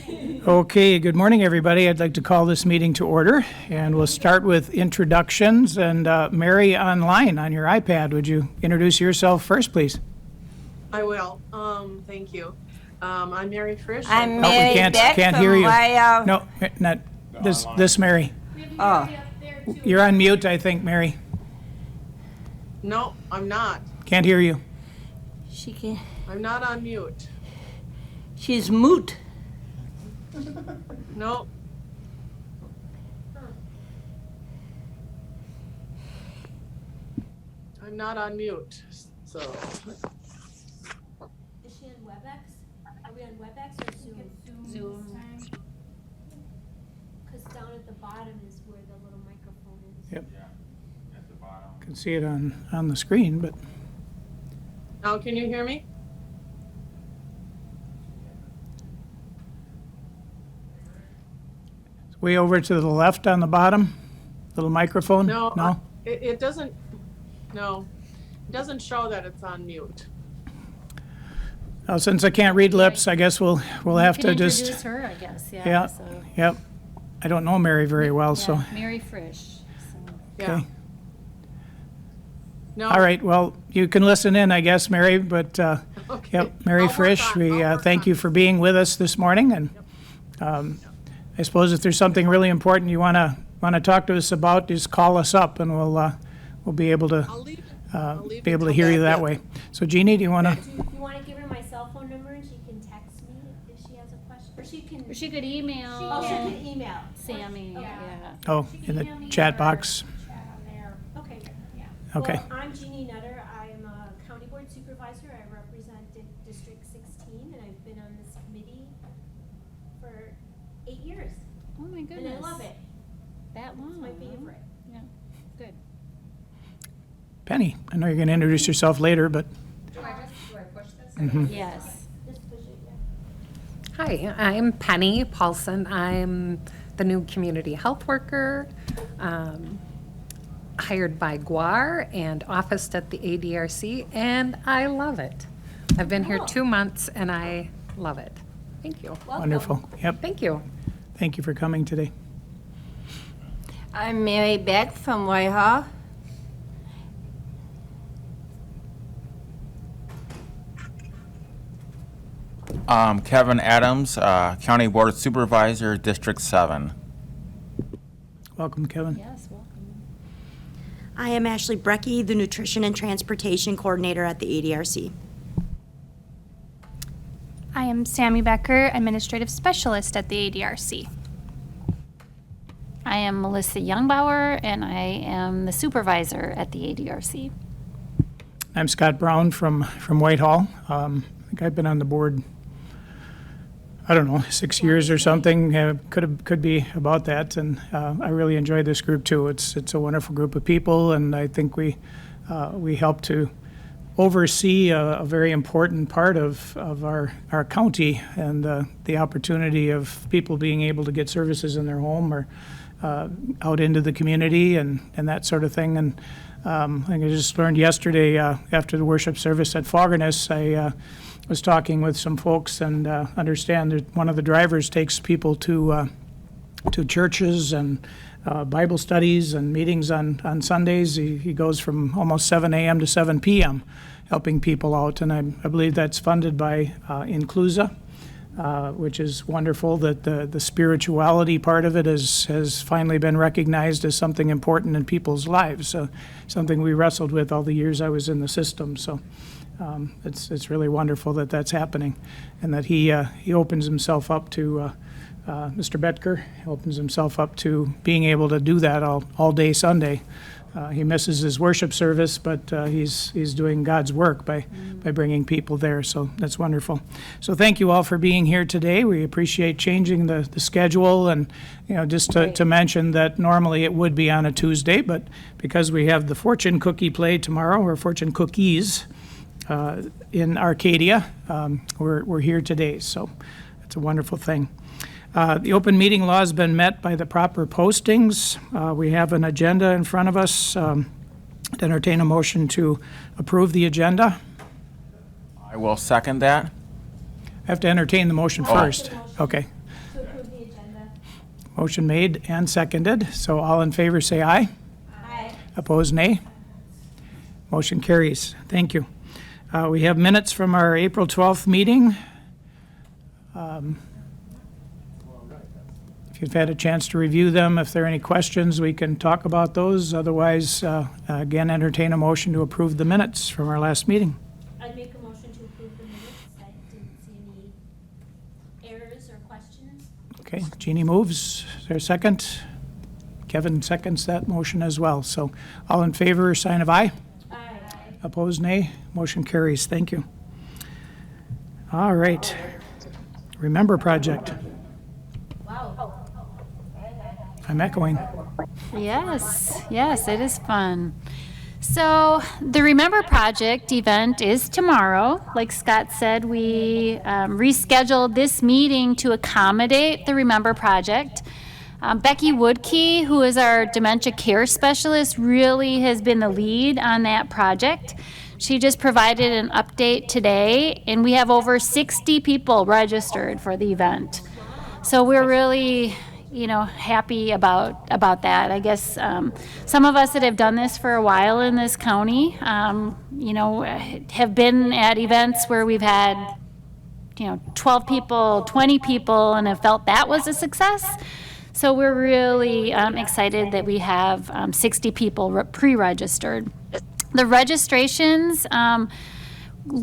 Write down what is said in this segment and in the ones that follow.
Okay, good morning, everybody. I'd like to call this meeting to order, and we'll start with introductions. And Mary, online on your iPad, would you introduce yourself first, please? I will. Thank you. I'm Mary Frisch. I'm No, we Mary Beck can't from hear you. Wyo. No, not this Mary. Oh, You're on mute, I think, Mary. No, I'm not. Can't hear you. she can. I'm not on mute. She's moot. No. I'm not on mute. So Is she on WebEx? Are we on WebEx or Zoom? Zoom. Because down at the bottom is where the little microphone is. Yep. At the bottom. Can see it on the screen, but now can you hear me? it's way over to the left on the bottom, little microphone. No. No? It doesn't. No, it doesn't show that it's on mute. Since I can't read lips, I guess we'll have to just. Introduce her, I guess, yeah. Yeah. So, Yep. I don't know Mary very well, so. yeah, Mary Frisch. So. Yeah. Okay. No. All right, well, you can listen in, I guess, Mary, but, Okay. yep, Mary I'll work Frisch, on- we I'll work thank on you it. for being with us this morning, and I suppose if there's something really important you want to talk to us about, just call us up, and we'll be able to I'll leave it. I'll leave it hear till you that yeah. way. So Jeannie, do you want to? Do you want to give her my cell phone number and she can text me if she has a question? Or she can. Or she could email Oh, she can email. Sammy, Okay. yeah. Oh, She in can the email me chat or box. Chat on there. Okay, yeah. Okay. Well, I'm Jeannie Nutter. I'm a county board supervisor. I represent District 16, and I've been on this committee for 8 years. Oh, my goodness. And I love it. That long. It's my huh? favorite. Yeah, good. Penny, I know you're going to introduce yourself later, but Do I push this? Yes. Just push it, yeah. Hi, I'm Penny Paulson. I'm the new community health worker, hired by GWAR and officed at the ADRC, and I love it. I've been here 2 months, and I love it. Thank you. wonderful. Yep, Thank you. thank you for coming today. I'm Mary Beck from Whitehall. Kevin Adams, County Board Supervisor, District 7. Welcome, Kevin. Yes, welcome. I am Ashley Brecky, the Nutrition and Transportation Coordinator at the ADRC. I am Sammy Becker, Administrative Specialist at the ADRC. I am Melissa Youngbauer, and I am the supervisor at the ADRC. I'm Scott Brown from Whitehall. I think I've been on the board, I don't know, 6 years or something. Could be about that, and I really enjoy this group too. It's a wonderful group of people, and I think we help to oversee a very important part of our county, and the opportunity of people being able to get services in their home or out into the community and that sort of thing. And I think I just learned yesterday after the worship service at Foggerness, I was talking with some folks and understand that one of the drivers takes people to churches and Bible studies and meetings on Sundays. He goes from almost 7 a.m. to 7 p.m. helping people out, and I believe that's funded by Inclusa, which is wonderful that the spirituality part of it has finally been recognized as something important in people's lives, something we wrestled with all the years I was in the system. So it's really wonderful that that's happening, and that he opens himself up to Mr. Betker opens himself up to being able to do that all day Sunday. He misses his worship service, but he's doing God's work by bringing people there, so that's wonderful. So thank you all for being here today. We appreciate changing the schedule, and just to mention that normally it would be on a Tuesday, but because we have the fortune cookie play tomorrow, or fortune cookies in Arcadia, we're here today, so it's a wonderful thing. The open meeting law has been met by the proper postings. We have an agenda in front of us. To entertain a motion to approve the agenda. I will second that. I have to entertain the motion first. Okay. Motion made and seconded. So all in favor say aye. Aye. Opposed, nay. Motion carries. Thank you. We have minutes from our April 12th meeting. If you've had a chance to review them, if there are any questions, we can talk about those. Otherwise, again, entertain a motion to approve the minutes from our last meeting. I'd make a motion to approve the minutes. I didn't see any errors or questions. Okay, Jeannie moves. Is there a second? Kevin seconds that motion as well. So all in favor, sign of aye. Aye. Opposed, nay. Motion carries. Thank you. All right. Remember Project. Wow. I'm echoing. Yes, yes, it is fun. So the Remember Project event is tomorrow. Like Scott said, we rescheduled this meeting to accommodate the Remember Project. Becky Woodkey, who is our dementia care specialist, really has been the lead on that project. She just provided an update today, and we have over 60 people registered for the event. So we're really, happy about that. I guess some of us that have done this for a while in this county, have been at events where we've had, 12 people, 20 people, and have felt that was a success. So we're really excited that we have 60 people pre-registered. The registrations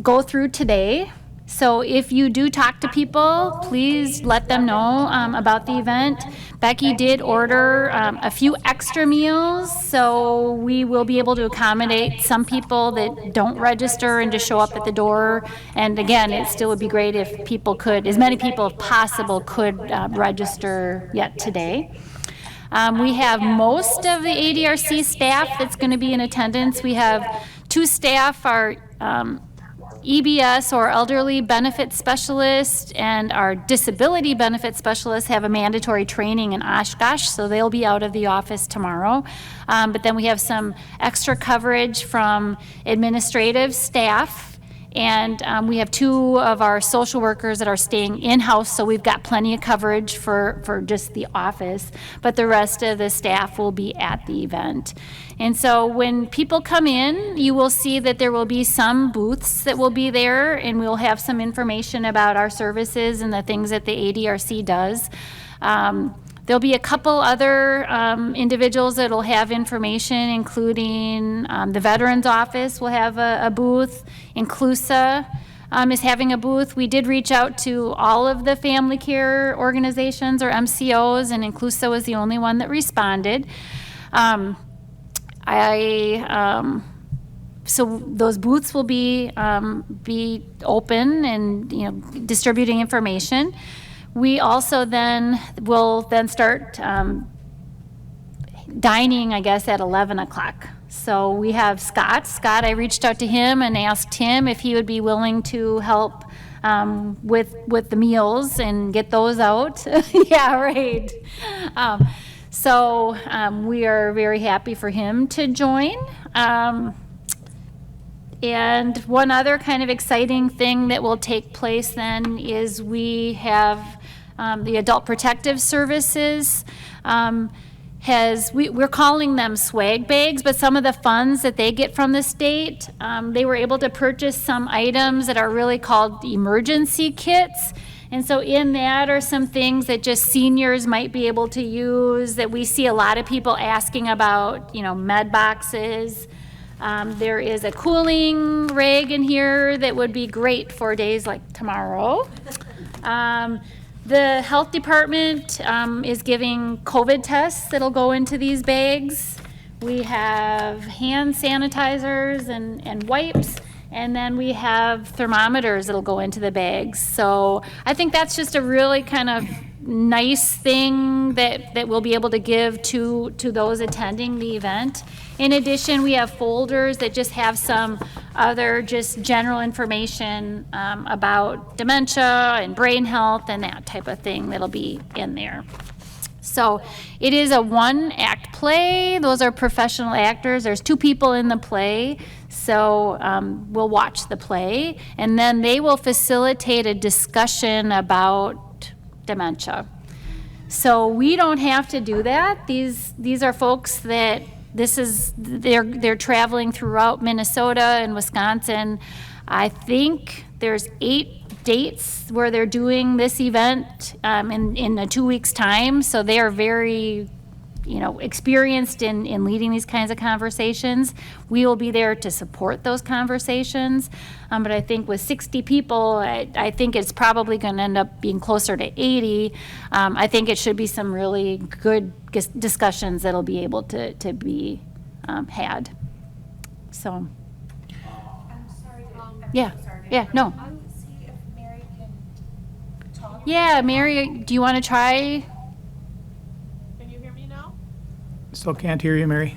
go through today. So if you do talk to people, please let them know about the event. Becky did order a few extra meals, so we will be able to accommodate some people that don't register and just show up at the door. And again, it still would be great if people could, as many people as possible could register yet today. We have most of the ADRC staff that's going to be in attendance. We have 2 staff, our EBS or elderly benefit specialist and our disability benefit specialist have a mandatory training in Oshkosh, so they'll be out of the office tomorrow. But then we have some extra coverage from administrative staff. And we have 2 of our social workers that are staying in-house, so we've got plenty of coverage for just the office, but the rest of the staff will be at the event. And so when people come in, you will see that there will be some booths that will be there, and we'll have some information about our services and the things that the ADRC does. There'll be a couple other individuals that will have information, including the Veterans Office will have a booth. Inclusa is having a booth. We did reach out to all of the family care organizations or MCOs, and Inclusa was the only one that responded. So those booths will be open and distributing information. We also will start dining, I guess, at 11 o'clock. So we have Scott. Scott, I reached out to him and asked him if he would be willing to help with the meals and get those out. Yeah, right. So we are very happy for him to join. And one other kind of exciting thing that will take place then is we have the Adult Protective Services we're calling them swag bags, but some of the funds that they get from the state, they were able to purchase some items that are really called emergency kits. And so in that are some things that just seniors might be able to use that we see a lot of people asking about, med boxes. There is a cooling rig in here that would be great for days like tomorrow. The health department is giving COVID tests that'll go into these bags. We have hand sanitizers and wipes, and then we have thermometers that'll go into the bags. So I think that's just a really kind of nice thing that we'll be able to give to those attending the event. In addition, we have folders that just have some other just general information about dementia and brain health and that type of thing that'll be in there. So it is a 1-act play. Those are professional actors. There's 2 people in the play. So we'll watch the play, and then they will facilitate a discussion about dementia. So we don't have to do that. These are folks that they're traveling throughout Minnesota and Wisconsin. I think there's 8 dates where they're doing this event in a 2 weeks time. So they are very, experienced in leading these kinds of conversations. We will be there to support those conversations. But I think with 60 people, I think it's probably going to end up being closer to 80. I think it should be some really good discussions that'll be able to be had. So, I'm sorry. yeah, no. I would see if Mary can talk. Yeah, Mary, do you want to try? Can you hear me now? Still can't hear you, Mary.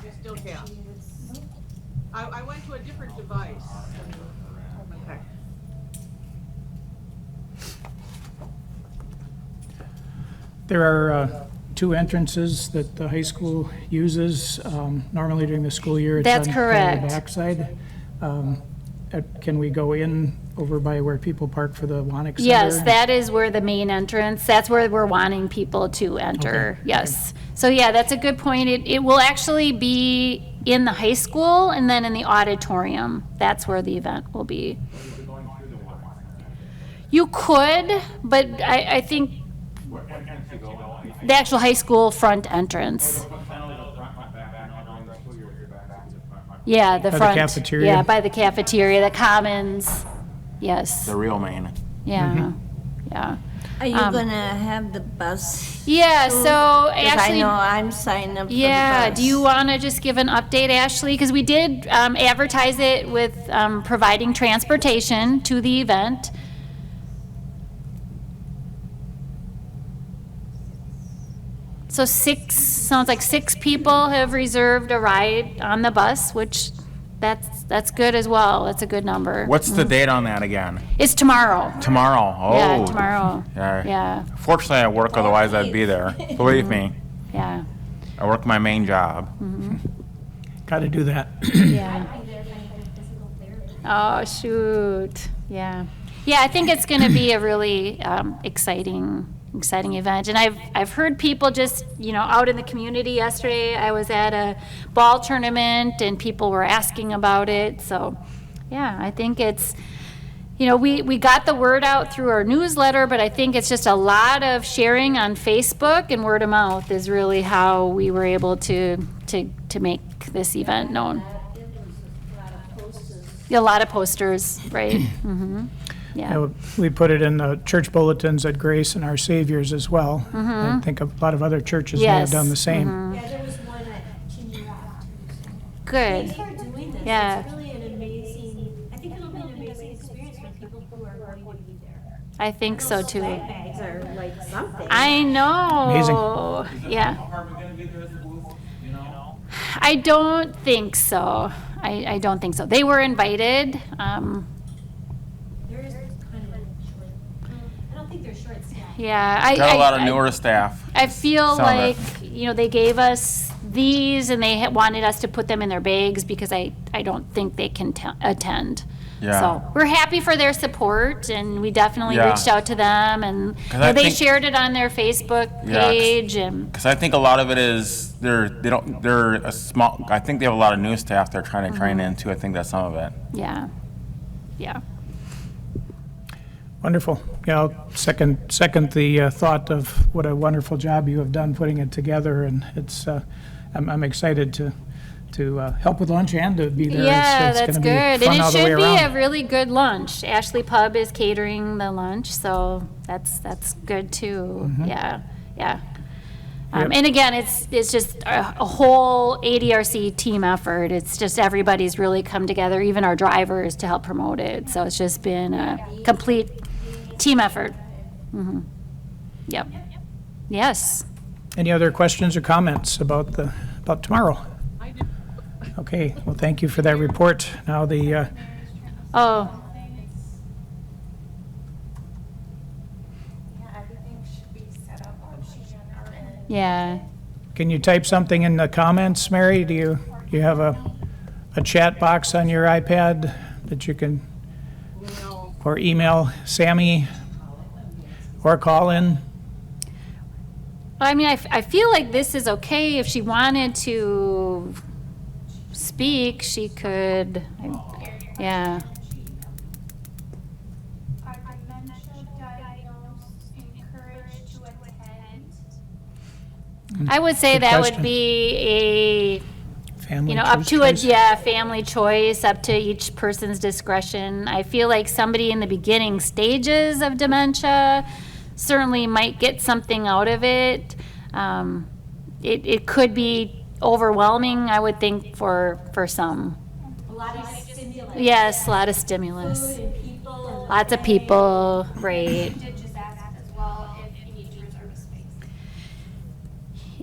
You still can't. I went to a different device. Okay. There are 2 entrances that the high school uses normally during the school year. It's That's on correct. the backside. Can we go in over by where people park for the Wannick Center? Yes, that is where the main entrance, that's where we're wanting people to enter, Okay, yes. So yeah, that's a good point. It will actually be in the high school and then in the auditorium. That's where the event will be. You could, but I think the actual high school front entrance. Yeah, the By the front. cafeteria? Yeah, by the cafeteria, the commons, yes, The real main. yeah, yeah. Are you Um, gonna have the bus? Yeah, soon? so 'Cause I Ashley, know I'm signing up for the yeah, bus. do you want to just give an update, Ashley? Because we did advertise it with providing transportation to the event. So sounds like 6 people have reserved a ride on the bus, which that's good as well. That's a good number. What's the date on that again? It's tomorrow. Tomorrow. Oh. Yeah, tomorrow. Yeah. Yeah, Fortunately, I work, otherwise I'd be there. Believe me, yeah, I work my main job. Got to do that. yeah. Oh, shoot. Yeah. Yeah, I think it's going to be a really exciting event. And I've heard people just, out in the community yesterday. I was at a ball tournament and people were asking about it. So, yeah, I think it's, we got the word out through our newsletter, but I think it's just a lot of sharing on Facebook, and word of mouth is really how we were able to make this event known. A lot of posters, right? Yeah. We put it in the church bulletins at Grace and Our Saviors as well. I think a lot of other churches may have Yes. done the same. Yeah, there was one at Chinny Rock too. Good. Thanks for doing this. Yeah. It's really an amazing, I think it'll be an amazing experience for people who are going to be there. I think so too. Swag bags are like something. I know. Yeah. I don't think so. I don't think so. They were invited. There is kind of short, I don't think they're short staffed. Yeah. Got a lot of newer staff. I feel Some of like, it. they gave us these and they wanted us to put them in their bags because I don't think they can attend. Yeah. So we're happy for their support, and we definitely Yeah. reached out to them, and 'Cause I they think- shared it on their Facebook Yeah, 'cause- page, and Because I think a lot of it is they're a small. I think they have a lot of new staff they're trying to train into. I think that's some of it. yeah. Wonderful. Yeah, I'll second the thought of what a wonderful job you have done putting it together, and it's, I'm excited to help with lunch and to be there. Yeah, It's that's gonna good. be fun And all it the way should be a around. really good lunch. Ashley Pub is catering the lunch, so that's good too. Yeah. Yep. And again, it's just a whole ADRC team effort. It's just everybody's really come together, even our drivers, to help promote it. So it's just been a complete team effort. Yep. Yes. Any other questions or comments about tomorrow? I do. Okay, well, thank you for that report. Now Oh, Everything should be set up on our end. yeah. can you type something in the comments, Mary? Do you have a chat box on your iPad that you can, No. or email Sammy or call in? I mean, I feel like this is okay. If she wanted to speak, she could, yeah. Are dementia diagnosed encouraged to attend? I would say Good that question. would be Family up to choice? family choice, up to each person's discretion. I feel like somebody in the beginning stages of dementia certainly might get something out of it. It could be overwhelming, I would think, for some. A lot of stimulus. Yes, a lot of stimulus. Food and people. Lots of people, right. Did just ask as well if you need to reserve a space.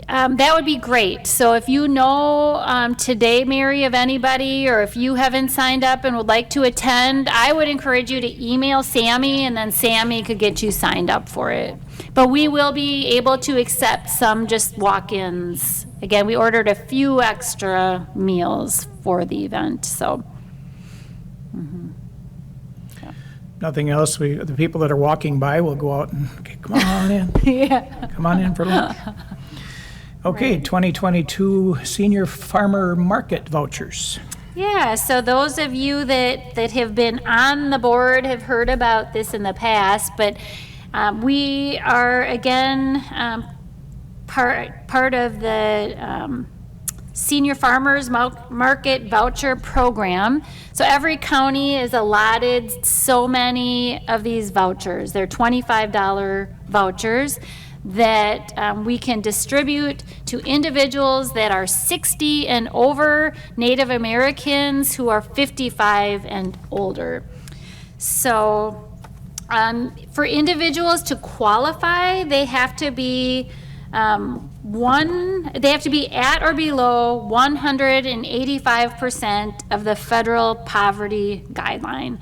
That would be great. So if you know today, Mary, of anybody, or if you haven't signed up and would like to attend, I would encourage you to email Sammy, and then Sammy could get you signed up for it. But we will be able to accept some just walk-ins. Again, we ordered a few extra meals for the event, so. Nothing else, the people that are walking by will go out and, okay, come on in, Yeah. come on in for lunch. Okay, 2022 Senior Farmer Market Vouchers. Yeah, so those of you that have been on the board have heard about this in the past, but we are, again, part of the Senior Farmers Market Voucher Program. So every county is allotted so many of these vouchers. They're $25 vouchers that we can distribute to individuals that are 60 and over, Native Americans who are 55 and older. So for individuals to qualify, they have to be they have to be at or below 185% of the federal poverty guideline.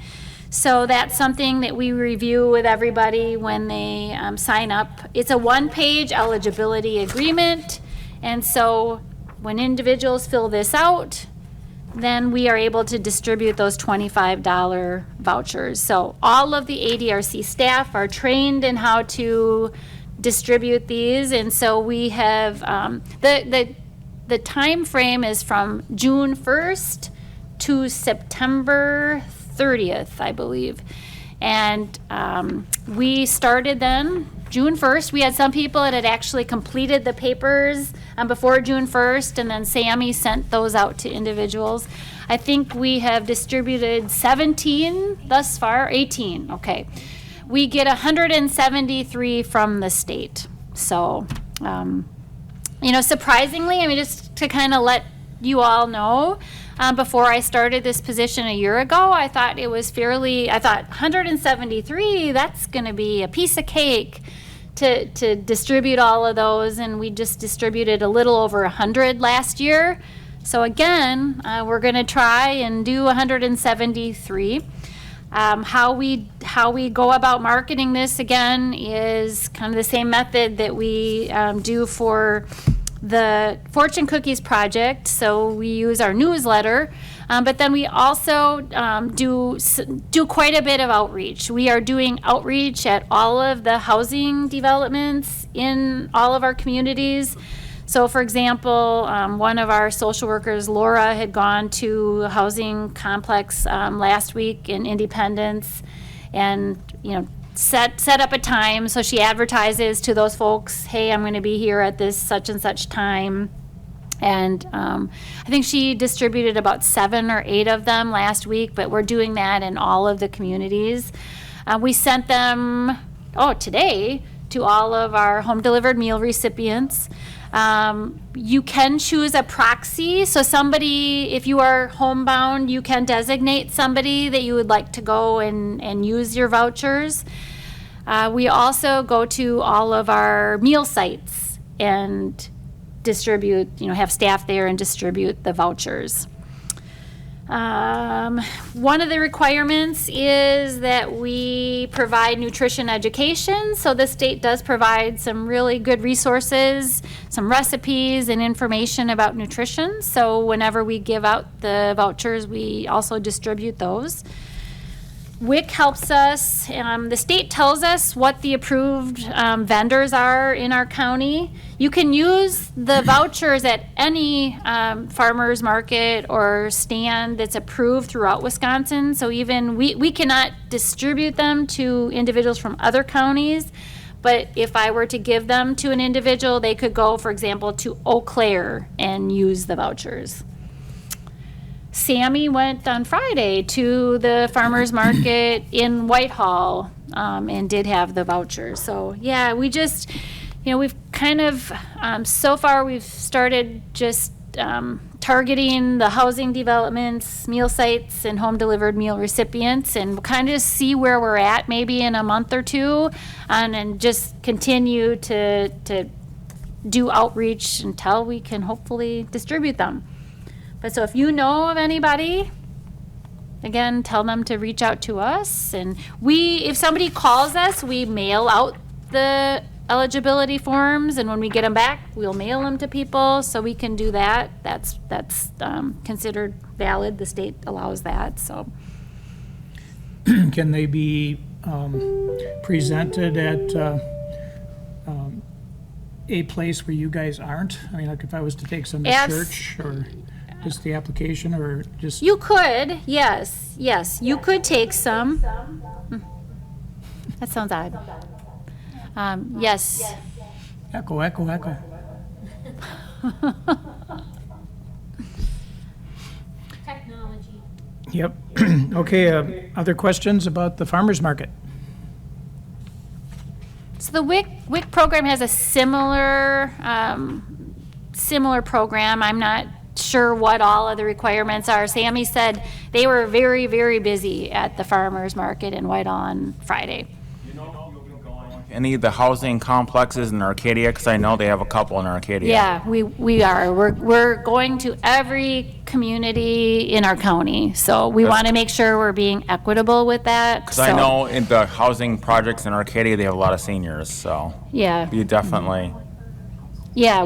So that's something that we review with everybody when they sign up. It's a one-page eligibility agreement, and so when individuals fill this out, then we are able to distribute those $25 vouchers. So all of the ADRC staff are trained in how to distribute these, and so we have the time frame is from June 1st to September 30th, I believe. And we started then June 1st. We had some people that had actually completed the papers before June 1st, and then Sammy sent those out to individuals. I think we have distributed 17 thus far, 18, okay. We get 173 from the state. So, surprisingly, I mean, just to kind of let you all know, before I started this position a year ago, I thought 173, that's going to be a piece of cake to distribute all of those, and we just distributed a little over 100 last year. So again, we're going to try and do 173. How we go about marketing this, again, is kind of the same method that we do for the Fortune Cookies project. So we use our newsletter, but then we also do quite a bit of outreach. We are doing outreach at all of the housing developments in all of our communities. So for example, one of our social workers, Laura, had gone to a housing complex last week in Independence, and set up a time. So she advertises to those folks, hey, I'm going to be here at this such and such time. And I think she distributed about 7 or 8 of them last week, but we're doing that in all of the communities. We sent them, today, to all of our home delivered meal recipients. You can choose a proxy. So somebody, if you are homebound, you can designate somebody that you would like to go and use your vouchers. We also go to all of our meal sites and distribute, have staff there and distribute the vouchers. One of the requirements is that we provide nutrition education. So the state does provide some really good resources, some recipes and information about nutrition. So whenever we give out the vouchers, we also distribute those. WIC helps us. The state tells us what the approved vendors are in our county. You can use the vouchers at any farmer's market or stand that's approved throughout Wisconsin. So even we cannot distribute them to individuals from other counties. But if I were to give them to an individual, they could go, for example, to Eau Claire and use the vouchers. Sammy went on Friday to the farmer's market in Whitehall and did have the vouchers. So yeah, we just, we've kind of, so far we've started just targeting the housing developments, meal sites, and home delivered meal recipients, and kind of see where we're at maybe in a month or two, and just continue to do outreach until we can hopefully distribute them. But so if you know of anybody, again, tell them to reach out to us. And if somebody calls us, we mail out the eligibility forms, and when we get them back, we'll mail them to people, so we can do that. That's considered valid. The state allows that, so. Can they be presented at a place where you guys aren't? I mean, like if I was to take some to church, or just the application, or just? You could, yes, you could take some. That sounds odd. Yes. Echo. Technology. Yep. Okay, other questions about the farmer's market? So the WIC program has a similar program. I'm not sure what all of the requirements are. Sammy said they were very, very busy at the farmer's market in Whitehall on Friday. Any of the housing complexes in Arcadia? Because I know they have a couple in Arcadia. Yeah, we are. We're going to every community in our county, so we want to make sure we're being equitable with that. Because I know in the housing projects in Arcadia, they have a lot of seniors, so. Yeah. You definitely. Yeah,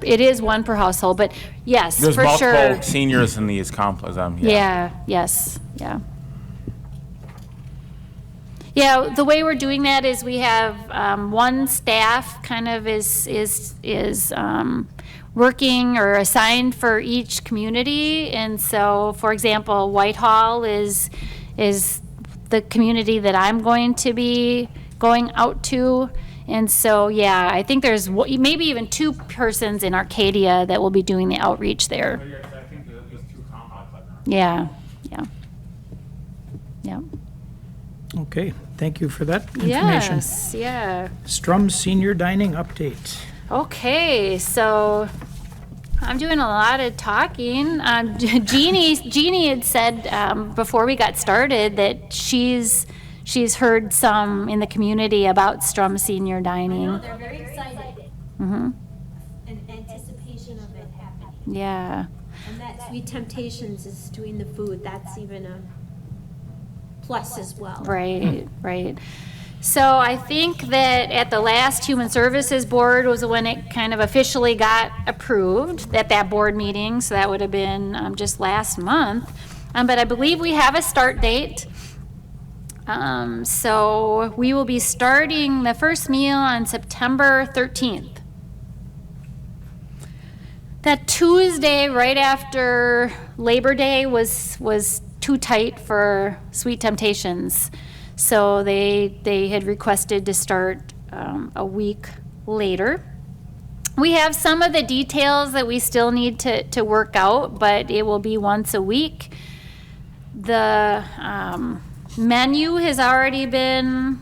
it is one per household, but yes, There's for sure. multiple seniors in these complexes. Yeah, yes, yeah. Yeah, the way we're doing that is we have one staff kind of is working or assigned for each community. And so, for example, Whitehall is the community that I'm going to be going out to. And so, yeah, I think there's maybe even 2 persons in Arcadia that will be doing the outreach there. Yeah. Okay, thank you for that information. Yes, yeah. Strum Senior Dining update. Okay, so I'm doing a lot of talking. Jeannie had said before we got started that she's heard some in the community about Strum Senior Dining. I know, they're very excited. Mm-hmm. In anticipation of it happening. Yeah. And that Sweet Temptations is doing the food. That's even a plus as well. Right. So I think that at the last Human Services Board was when it kind of officially got approved at that board meeting. So that would have been just last month. But I believe we have a start date. So we will be starting the first meal on September 13th. That Tuesday, right after Labor Day, was too tight for Sweet Temptations. So they had requested to start a week later. We have some of the details that we still need to work out, but it will be once a week. The menu has already been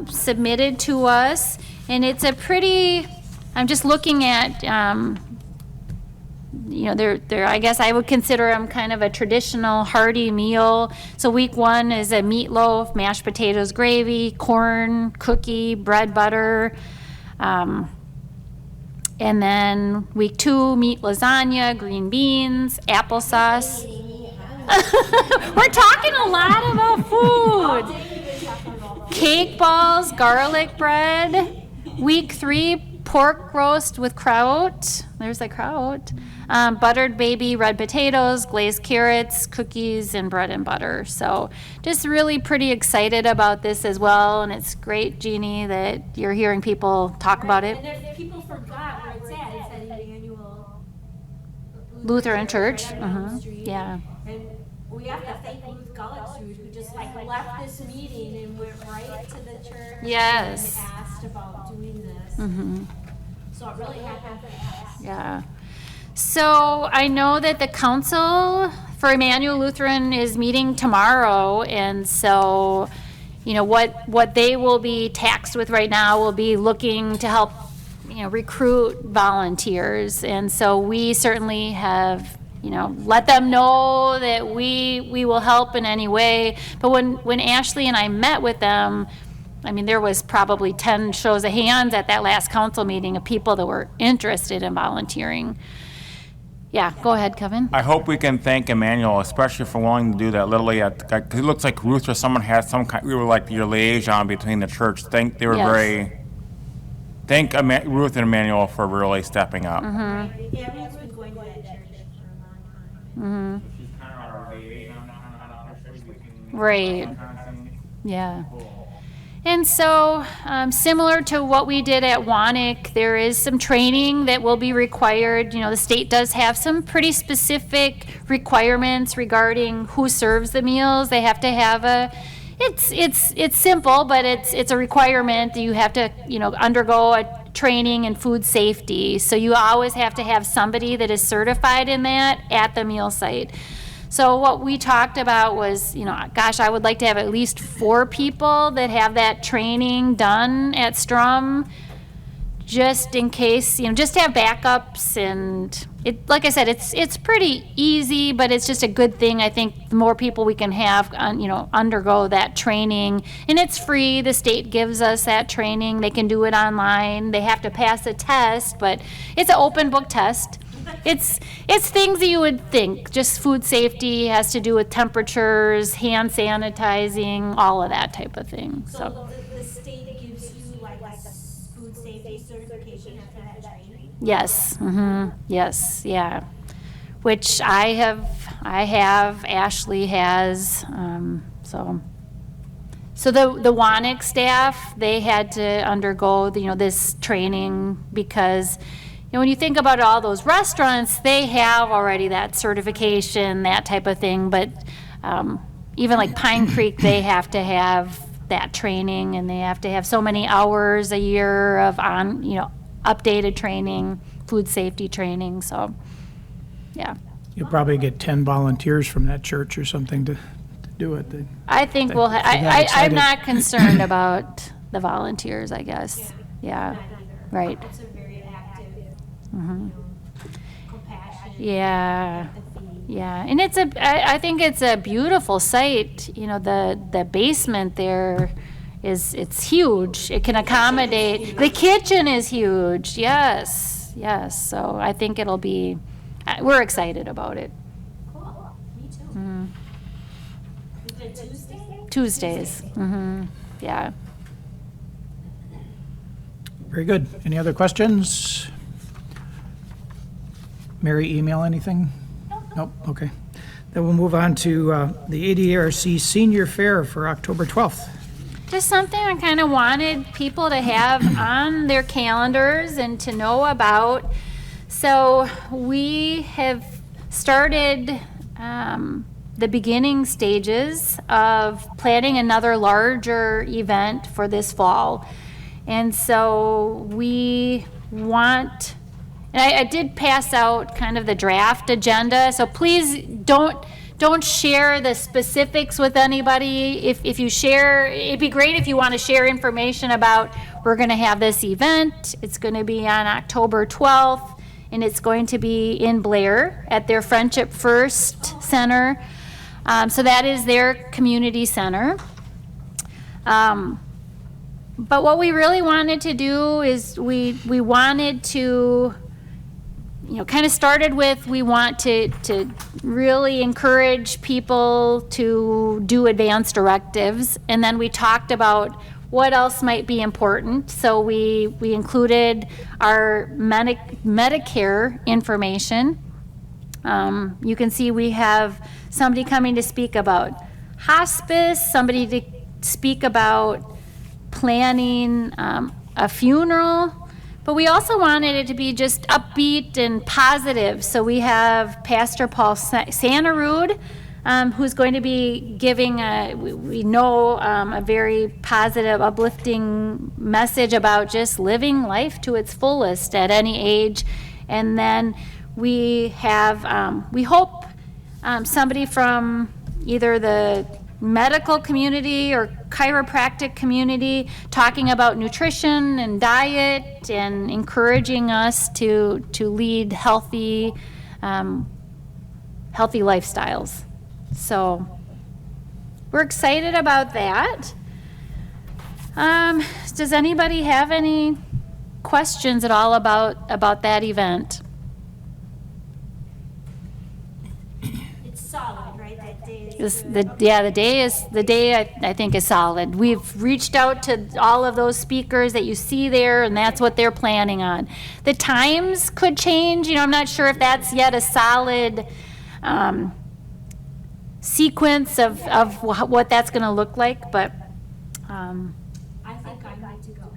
submitted to us, and it's a pretty, I'm just looking at, they're I guess I would consider them kind of a traditional hearty meal. So week 1 is a meatloaf, mashed potatoes, gravy, corn, cookie, bread, butter. And then week 2, meat lasagna, green beans, applesauce. We're talking a lot about food. Cake balls, garlic bread. Week 3, pork roast with kraut. There's the kraut. Buttered baby red potatoes, glazed carrots, cookies, and bread and butter. So just really pretty excited about this as well. And it's great, Jeannie, that you're hearing people talk about it. And if people forgot where it's at the annual Lutheran Church. right down the street. Yeah. And we have to thank Ruth Gullick's who just like left this meeting and went right to the church. Yes. And asked about doing this. Mm-hmm. So it really happened fast. Yeah. So I know that the council for Emmanuel Lutheran is meeting tomorrow, and so, you know, what they will be taxed with right now will be looking to help, you know, recruit volunteers. And so we certainly have, you know, let them know that we will help in any way. But when Ashley and I met with them, I mean, there was probably 10 shows of hands at that last council meeting of people that were interested in volunteering. Yeah, go ahead, Kevin. I hope we can thank Emmanuel, especially for willing to do that. Literally, because it looks like Ruth or someone had some kind. We were like your liaison between the church. They were Yes. very. Thank Ruth and Emmanuel for really stepping up. Yeah, Ruth's been going to that church for a long time. Right. Yeah. And so, similar to what we did at Wanik, there is some training that will be required. You know, the state does have some pretty specific requirements regarding who serves the meals. They have to have it's simple, but it's a requirement. You have to, you know, undergo a training in food safety. So you always have to have somebody that is certified in that at the meal site. So what we talked about was, you know, gosh, I would like to have at least 4 people that have that training done at Strum, just in case, you know, just to have backups. And it, like I said, it's pretty easy, but it's just a good thing. I think the more people we can have, you know, undergo that training, and it's free. The state gives us that training. They can do it online. They have to pass a test, but it's an open book test. It's things that you would think. Just food safety has to do with temperatures, hand sanitizing, all of that type of thing. So The state gives you like a food safety certification after that training? yes, yes, yeah. Which I have. Ashley has. So the Wanik staff, they had to undergo this training because. When you think about all those restaurants, they have already that certification, that type of thing. But even like Pine Creek, they have to have that training, and they have to have so many hours a year of updated training, food safety training. So, yeah. You'll probably get 10 volunteers from that church or something to do it. I think we'll. I'm not concerned about the volunteers. I guess. Yeah. Right. It's a very active, compassionate. Yeah, yeah, and I think it's a beautiful site. The basement there it's huge. It can accommodate. The kitchen is huge. Yes. So I think it'll be. We're excited about it. Cool, me too. Mm-hmm. Is it Tuesday? Tuesdays. Yeah. Very good. Any other questions? Mary, email anything? Nope. Okay. Then we'll move on to the ADRC Senior Fair for October 12th. Just something I kind of wanted people to have on their calendars and to know about. So we have started the beginning stages of planning another larger event for this fall. And so we want, and I did pass out kind of the draft agenda, so please don't share the specifics with anybody. If you share, it'd be great if you want to share information about, we're going to have this event. It's going to be on October 12th, and it's going to be in Blair at their Friendship First Center. So that is their community center. But what we really wanted to do is we wanted to, kind of started with, we want to really encourage people to do advanced directives. And then we talked about what else might be important. So we included our Medicare information. You can see we have somebody coming to speak about hospice, somebody to speak about planning a funeral, but we also wanted it to be just upbeat and positive. So we have Pastor Paul Santarud, who's going to be giving, we know, a very positive, uplifting message about just living life to its fullest at any age. And then we have, we hope somebody from either the medical community or chiropractic community talking about nutrition and diet and encouraging us to lead healthy lifestyles. So we're excited about that. Does anybody have any questions at all about that event? It's solid, right? That day is. The day I think is solid. We've reached out to all of those speakers that you see there, and that's what they're planning on. The times could change. I'm not sure if that's yet a solid sequence of what that's going to look like, but I think I need to go.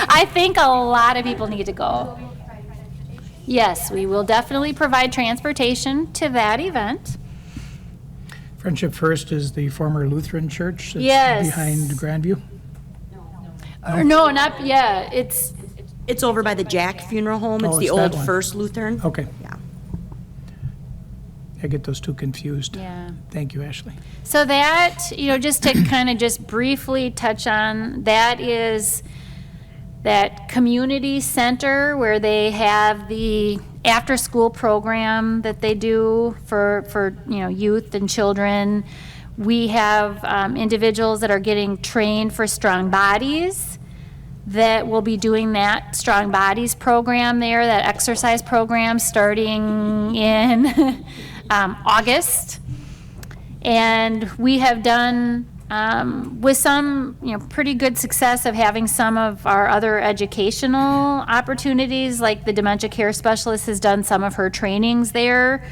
I think a lot of people need to go. Yes, we will definitely provide transportation to that event. Friendship First is the former Lutheran church that's Yes. behind Grandview. No, not, yeah, It's over by the Jack Funeral Home. It's Oh, the it's that old one. First Lutheran. Okay, Yeah. I get those two confused. yeah. Thank you, Ashley. So that, just to kind of just briefly touch on, that is that community center where they have the after-school program that they do for youth and children. We have individuals that are getting trained for Strong Bodies that will be doing that Strong Bodies program there, that exercise program starting in August. And we have done, with some, pretty good success of having some of our other educational opportunities, like the dementia care specialist has done some of her trainings there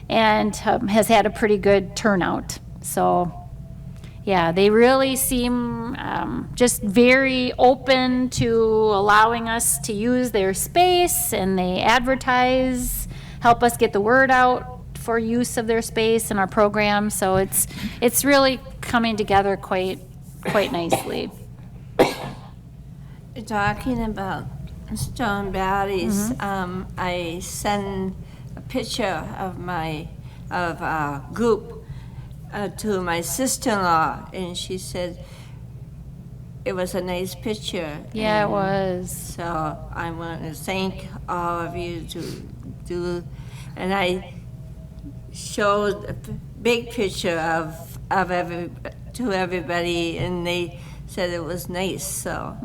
and has had a pretty good turnout. So, yeah, they really seem just very open to allowing us to use their space, and they advertise, help us get the word out for use of their space and our program. So it's really coming together quite nicely. Talking about stone bodies, I sent a picture of a group to my sister-in-law, and she said it was a nice picture. Yeah, it and was. So I want to thank all of you to do, and I showed a big picture of to everybody, and they said it was nice. So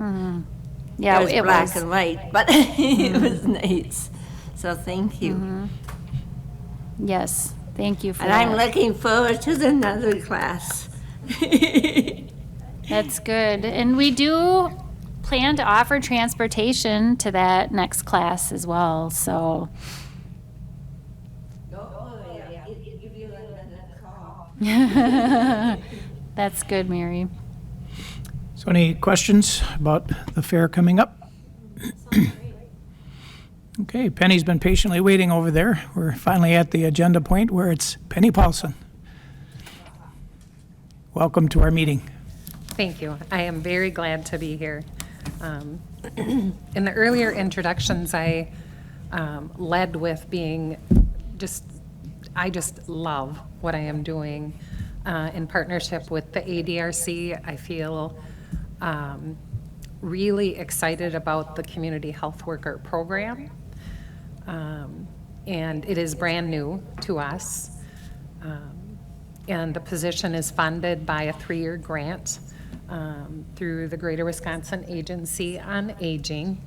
Yeah, it was black and white, but it was nice. So thank you. Yes, thank you for And that. I'm looking forward to another class. That's good. And we do plan to offer transportation to that next class as well, so. That's good, Mary. So any questions about the fair coming up? Okay, Penny's been patiently waiting over there. We're finally at the agenda point where it's Penny Paulson. Welcome to our meeting. Thank you. I am very glad to be here. In the earlier introductions, I led with being I just love what I am doing in partnership with the ADRC. I feel really excited about the Community Health Worker Program. And it is brand new to us. And the position is funded by a 3-year grant through the Greater Wisconsin Agency on Aging.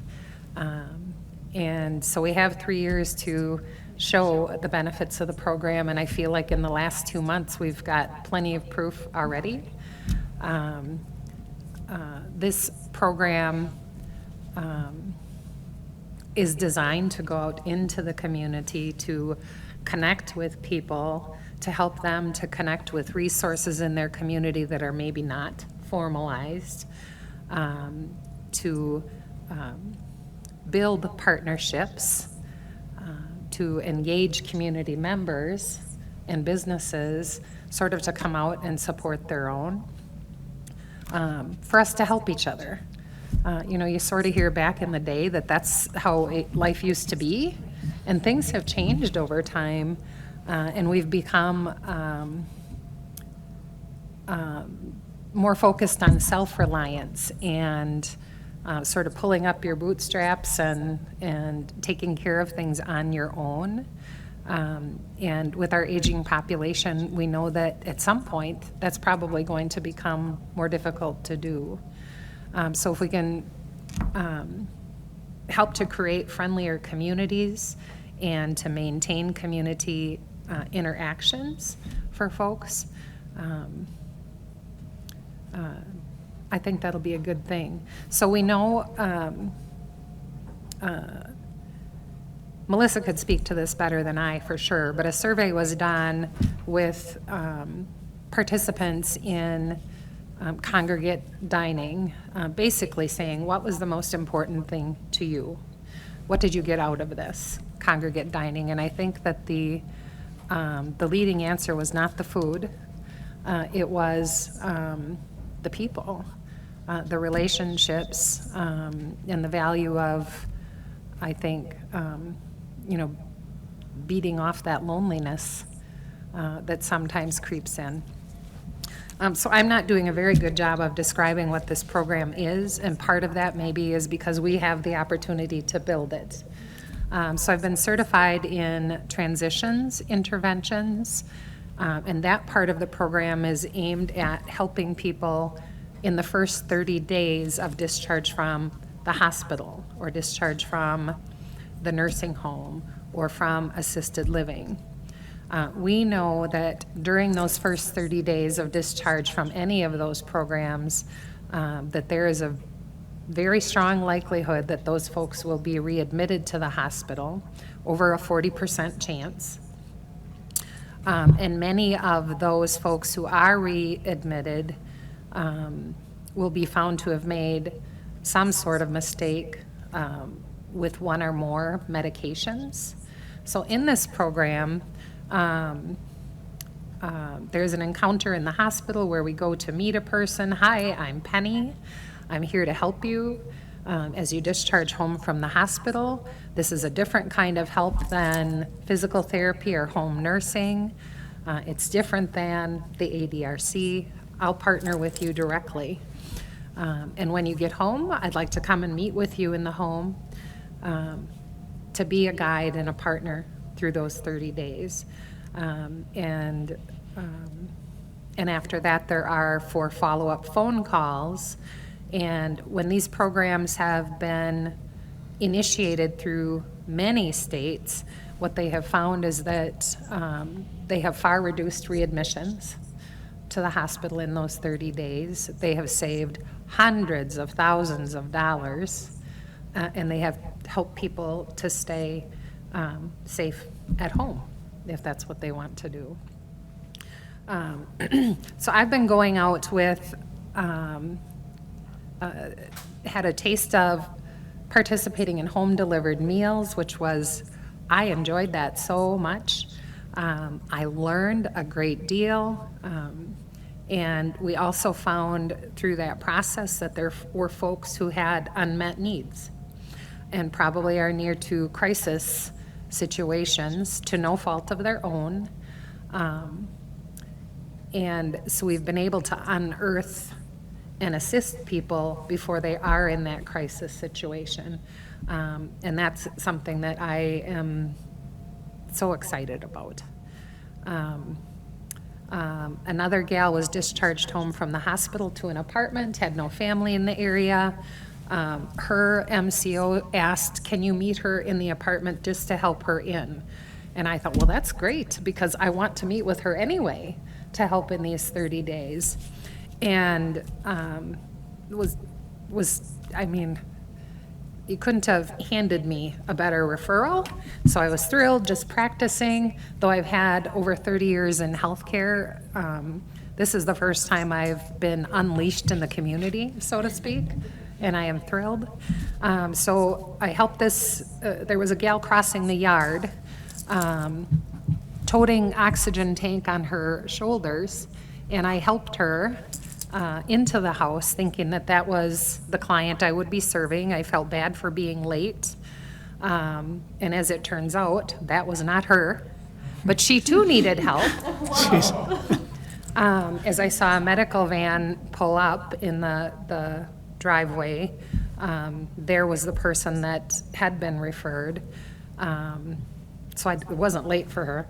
And so we have 3 years to show the benefits of the program, and I feel like in the last 2 months we've got plenty of proof already. this program is designed to go out into the community to connect with people, to help them to connect with resources in their community that are maybe not formalized, to build partnerships, to engage community members and businesses sort of to come out and support their own, for us to help each other. You know, you sort of hear back in the day that that's how life used to be, and things have changed over time, and we've become more focused on self-reliance and sort of pulling up your bootstraps and taking care of things on your own. And with our aging population, we know that at some point, that's probably going to become more difficult to do. So if we can help to create friendlier communities and to maintain community interactions for folks, I think that'll be a good thing. So we know, Melissa could speak to this better than I for sure, but a survey was done with participants in congregate dining, basically saying, what was the most important thing to you? What did you get out of this congregate dining? And I think that the leading answer was not the food, it was the people, the relationships, and the value of, I think, you know, beating off that loneliness that sometimes creeps in. So I'm not doing a very good job of describing what this program is, and part of that maybe is because we have the opportunity to build it. So I've been certified in transitions, interventions, and that part of the program is aimed at helping people in the first 30 days of discharge from the hospital or discharge from the nursing home or from assisted living. We know that during those first 30 days of discharge from any of those programs, that there is a very strong likelihood that those folks will be readmitted to the hospital, over a 40% chance. And many of those folks who are readmitted will be found to have made some sort of mistake with one or more medications. So in this program, there's an encounter in the hospital where we go to meet a person. Hi, I'm Penny. I'm here to help you as you discharge home from the hospital. This is a different kind of help than physical therapy or home nursing. It's different than the ADRC. I'll partner with you directly. And when you get home, I'd like to come and meet with you in the home to be a guide and a partner through those 30 days. And after that, there are 4 follow-up phone calls. And when these programs have been initiated through many states, what they have found is that they have far reduced readmissions to the hospital in those 30 days. They have saved hundreds of thousands of dollars, and they have helped people to stay safe at home, if that's what they want to do. So I've been going out with, had a taste of participating in home-delivered meals, which was, I enjoyed that so much. I learned a great deal, and we also found through that process that there were folks who had unmet needs and probably are near to crisis situations to no fault of their own. And so we've been able to unearth and assist people before they are in that crisis situation. And that's something that I am so excited about. Another gal was discharged home from the hospital to an apartment, had no family in the area. Her MCO asked, can you meet her in the apartment just to help her in? And I thought, well, that's great, because I want to meet with her anyway to help in these 30 days. And I mean, you couldn't have handed me a better referral. So I was thrilled just practicing, though I've had over 30 years in healthcare. This is the first time I've been unleashed in the community, so to speak, and I am thrilled. So I helped there was a gal crossing the yard, toting oxygen tank on her shoulders, and I helped her into the house, thinking that was the client I would be serving. I felt bad for being late. And as it turns out, that was not her, but she too needed help. As I saw a medical van pull up in the driveway, there was the person that had been referred. So I wasn't late for her.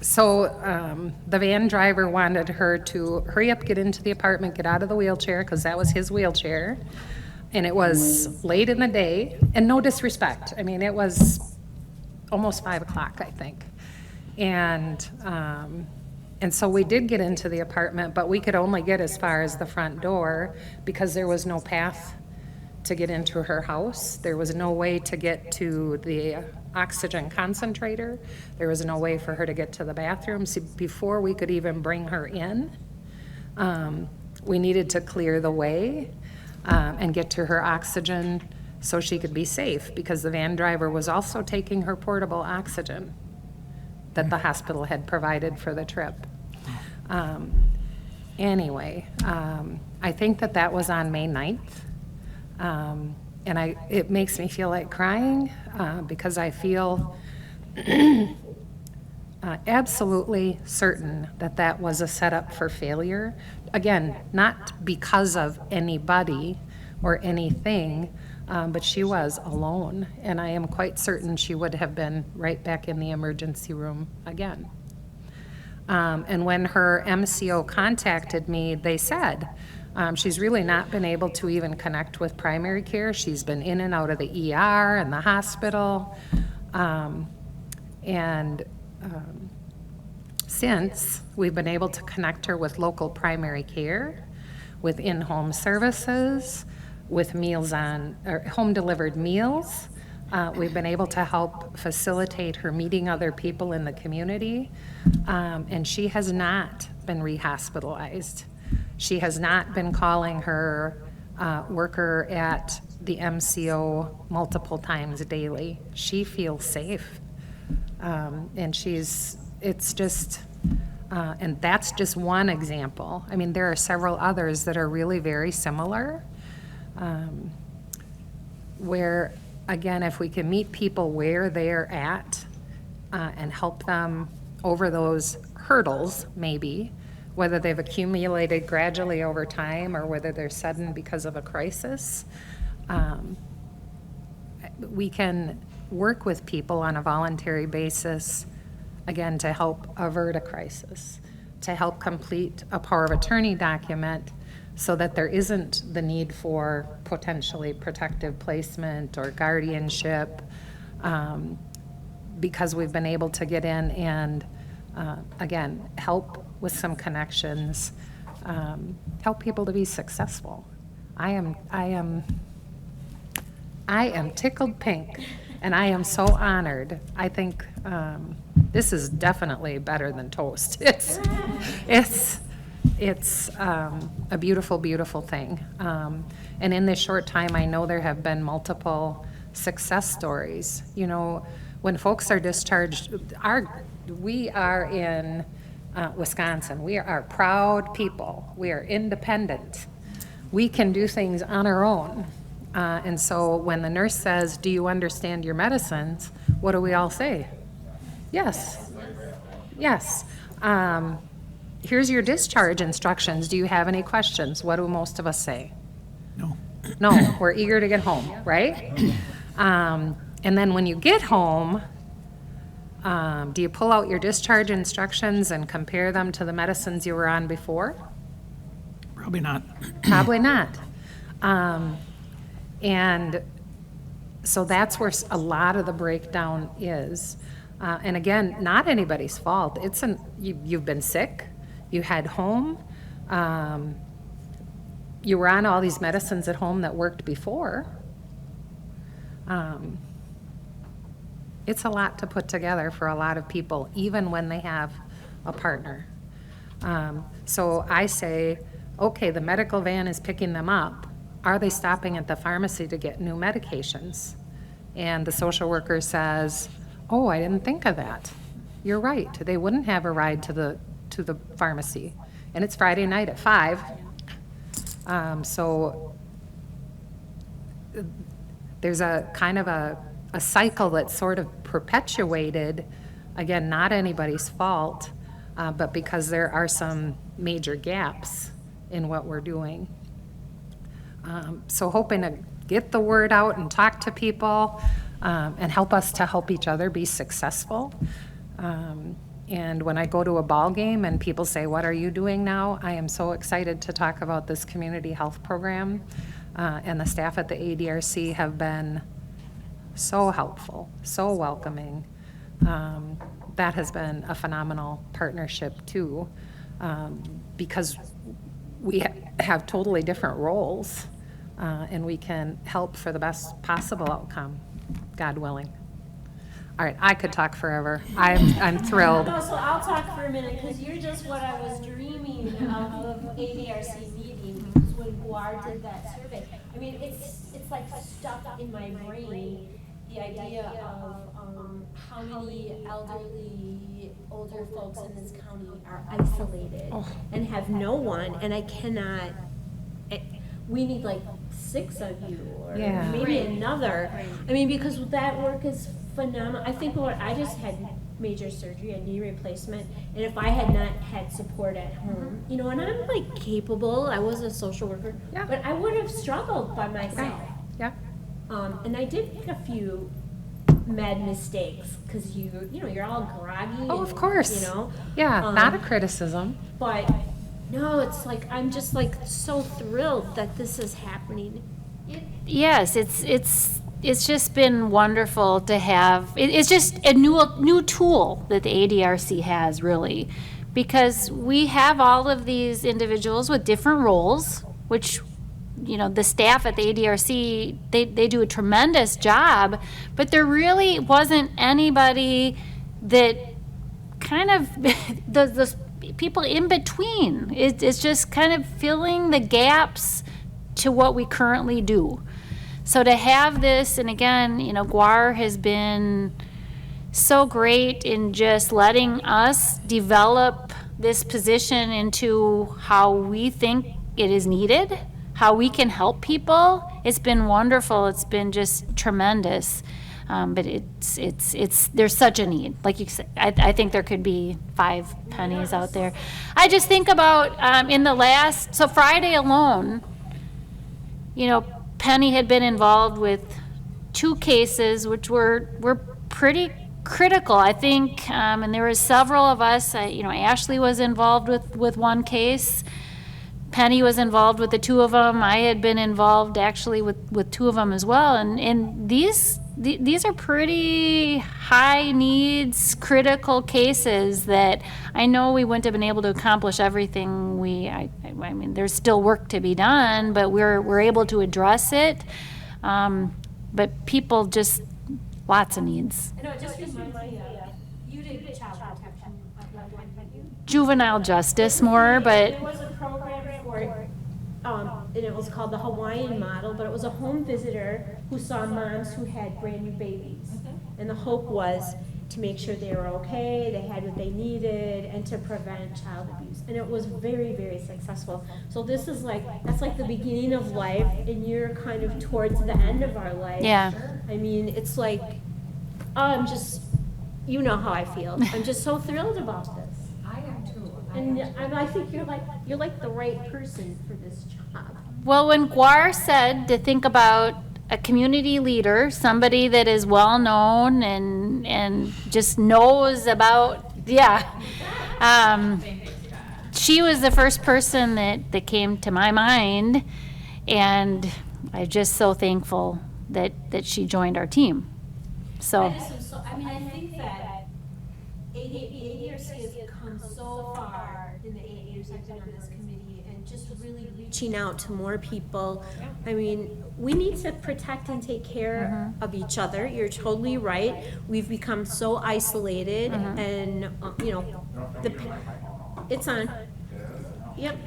So the van driver wanted her to hurry up, get into the apartment, get out of the wheelchair, because that was his wheelchair. And it was late in the day, and no disrespect. I mean, it was almost 5 o'clock, I think. And so we did get into the apartment, but we could only get as far as the front door because there was no path to get into her house. There was no way to get to the oxygen concentrator. There was no way for her to get to the bathroom. So before we could even bring her in, we needed to clear the way and get to her oxygen so she could be safe, because the van driver was also taking her portable oxygen that the hospital had provided for the trip. Anyway, I think that was on May 9th. And it makes me feel like crying because I feel absolutely certain that was a setup for failure. Again, not because of anybody or anything, but she was alone, and I am quite certain she would have been right back in the emergency room again. And when her MCO contacted me, they said, she's really not been able to even connect with primary care. She's been in and out of the ER and the hospital. Since we've been able to connect her with local primary care, with in-home services, with meals or home-delivered meals, we've been able to help facilitate her meeting other people in the community, and she has not been rehospitalized. She has not been calling her worker at the MCO multiple times daily. She feels safe, and and that's just one example. I mean, there are several others that are really very similar, where, again, if we can meet people where they're at and help them over those hurdles, maybe, whether they've accumulated gradually over time or whether they're sudden because of a crisis, we can work with people on a voluntary basis, again, to help avert a crisis, to help complete a power of attorney document so that there isn't the need for potentially protective placement or guardianship, because we've been able to get in and, again, help with some connections, help people to be successful. I am tickled pink, and I am so honored. I think this is definitely better than toast. It's a beautiful, beautiful thing. And in this short time, I know there have been multiple success stories. You know, when folks are discharged, we are in Wisconsin. We are proud people. We are independent. We can do things on our own. And so when the nurse says, "Do you understand your medicines?" what do we all say? Yes. Yes. Here's your discharge instructions. Do you have any questions? What do most of us say? No. No, we're eager to get home, right? And then when you get home, do you pull out your discharge instructions and compare them to the medicines you were on before? Probably not. Probably not. And so that's where a lot of the breakdown is. And again, not anybody's fault. You've been sick, you had home, you were on all these medicines at home that worked before. It's a lot to put together for a lot of people, even when they have a partner. So I say, okay, the medical van is picking them up. Are they stopping at the pharmacy to get new medications? And the social worker says, oh, I didn't think of that. You're right. They wouldn't have a ride to the pharmacy. And it's Friday night at 5. So there's a kind of a cycle that's sort of perpetuated. Again, not anybody's fault, but because there are some major gaps in what we're doing. So hoping to get the word out and talk to people and help us to help each other be successful. And when I go to a ball game and people say, what are you doing now? I am so excited to talk about this community health program. And the staff at the ADRC have been so helpful, so welcoming. That has been a phenomenal partnership too, because we have totally different roles, and we can help for the best possible outcome, God willing. All right, I could talk forever. I'm thrilled. No, so I'll talk for a minute, because you're just what I was dreaming of ADRC meeting, when Guar did that survey. I mean, it's like stuck in my brain, the idea of how many elderly, older folks in this county are isolated and have no one, and I cannot, we need like 6 of you, or Yeah. maybe another. I mean, because that work is phenomenal. I think I just had major surgery, a knee replacement, and if I had not had support at home, you know, and I'm like capable, I was a social worker, Yeah. but I would have struggled by myself. Yeah. And I did make a few med mistakes, because you know, you're all groggy. Oh, and, of course. You know? Yeah, not a criticism. But no, it's like, I'm just like so thrilled that this is happening. Yes, it's just been wonderful to have. It's just a new tool that the ADRC has, really, because we have all of these individuals with different roles, which, you know, the staff at the ADRC, they do a tremendous job, but there really wasn't anybody that kind of the people in between. It's just kind of filling the gaps to what we currently do. So to have this, and again, you know, Guar has been so great in just letting us develop this position into how we think it is needed, how we can help people. It's been wonderful. It's been just tremendous. But there's such a need. Like you said, I think there could be 5 pennies out there. I just think about so Friday alone, you know, Penny had been involved with 2 cases, which were pretty critical, I think, and there were several of us. You know, Ashley was involved with 1 case. Penny was involved with the 2 of them. I had been involved actually with 2 of them as well. And these are pretty high needs, critical cases that I know we wouldn't have been able to accomplish everything I mean, there's still work to be done, but we're able to address it. But people just, lots of needs. No, it just reminds me of, you did child protection at one point, didn't you? Juvenile justice more, but There was a program for it, and it was called the Hawaiian model, but it was a home visitor who saw moms who had brand new babies. And the hope was to make sure they were okay, they had what they needed, and to prevent child abuse. And it was very, very successful. So this is that's like the beginning of life, and you're kind of towards the end of our life. Yeah. I mean, it's like, I'm just, you know how I feel. I'm just so thrilled about this. I am too. And I think you're like the right person for this job. well, when Guar said to think about a community leader, somebody that is well-known and just knows about, she was the first person that came to my mind, and I'm just so thankful that she joined our team. So, I think that ADRC has come so far in the 8 years I've been on this committee, and just really reaching reaching out to more people. I mean, we need to protect and take care of each other. You're totally right. We've become so isolated and, you know, it's on. Yep.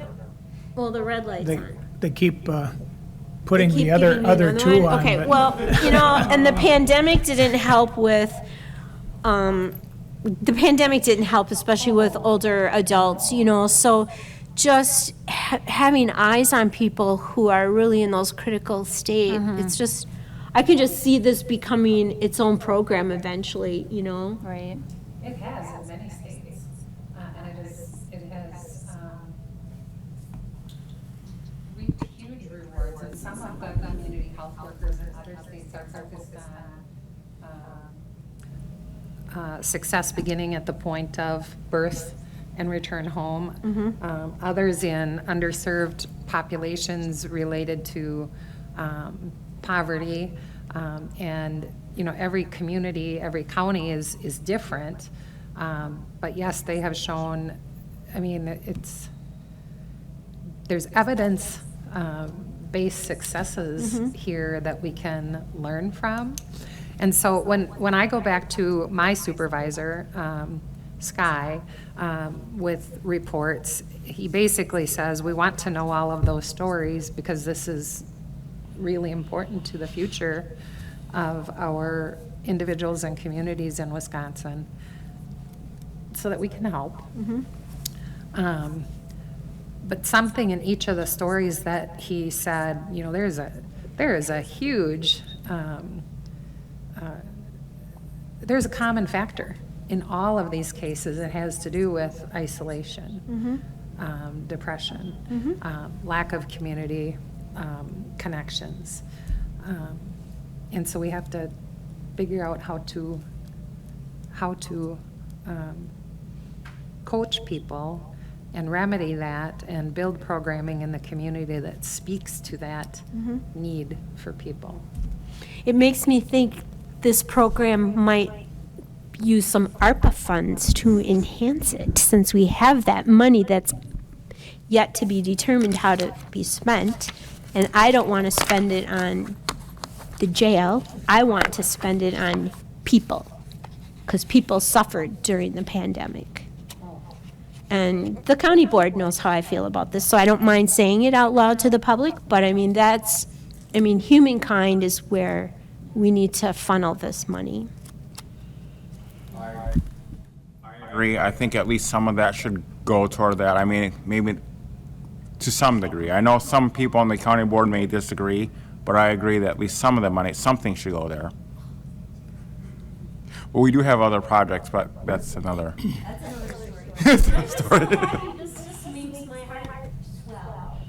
Well, the red light's on. They keep putting Keep the other giving me another two one? on. Okay, but- well, you know, and the pandemic didn't help with, especially with older adults, you know, so just having eyes on people who are really in those critical state, it's just, I can just see this becoming its own program eventually, you know? Right. It has in many states, and it has reaped huge rewards, and some of the community health workers in other states are focused on success beginning at the point of birth and return home. Others in underserved populations related to poverty, and you know, every community, every county is different. But yes, they have shown, I mean, there's evidence based successes here that we can learn from. And so when I go back to my supervisor, Sky, with reports, he basically says, we want to know all of those stories because this is really important to the future of our individuals and communities in Wisconsin so that we can help. But something in each of the stories that he said, you know, there is a huge, there's a common factor in all of these cases. It has to do with isolation, depression, lack of community connections. And so we have to figure out how to coach people and remedy that and build programming in the community that speaks to that need for people. It makes me think this program might use some ARPA funds to enhance it, since we have that money that's yet to be determined how to be spent. And I don't want to spend it on the jail. I want to spend it on people, because people suffered during the pandemic. And the county board knows how I feel about this, so I don't mind saying it out loud to the public, but I mean, humankind is where we need to funnel this money. I agree. I think at least some of that should go toward that. I mean, maybe to some degree. I know some people on the county board may disagree, but I agree that at least some of the money, something should go there. Well, we do have other projects, but that's another story. This just makes my heart swell.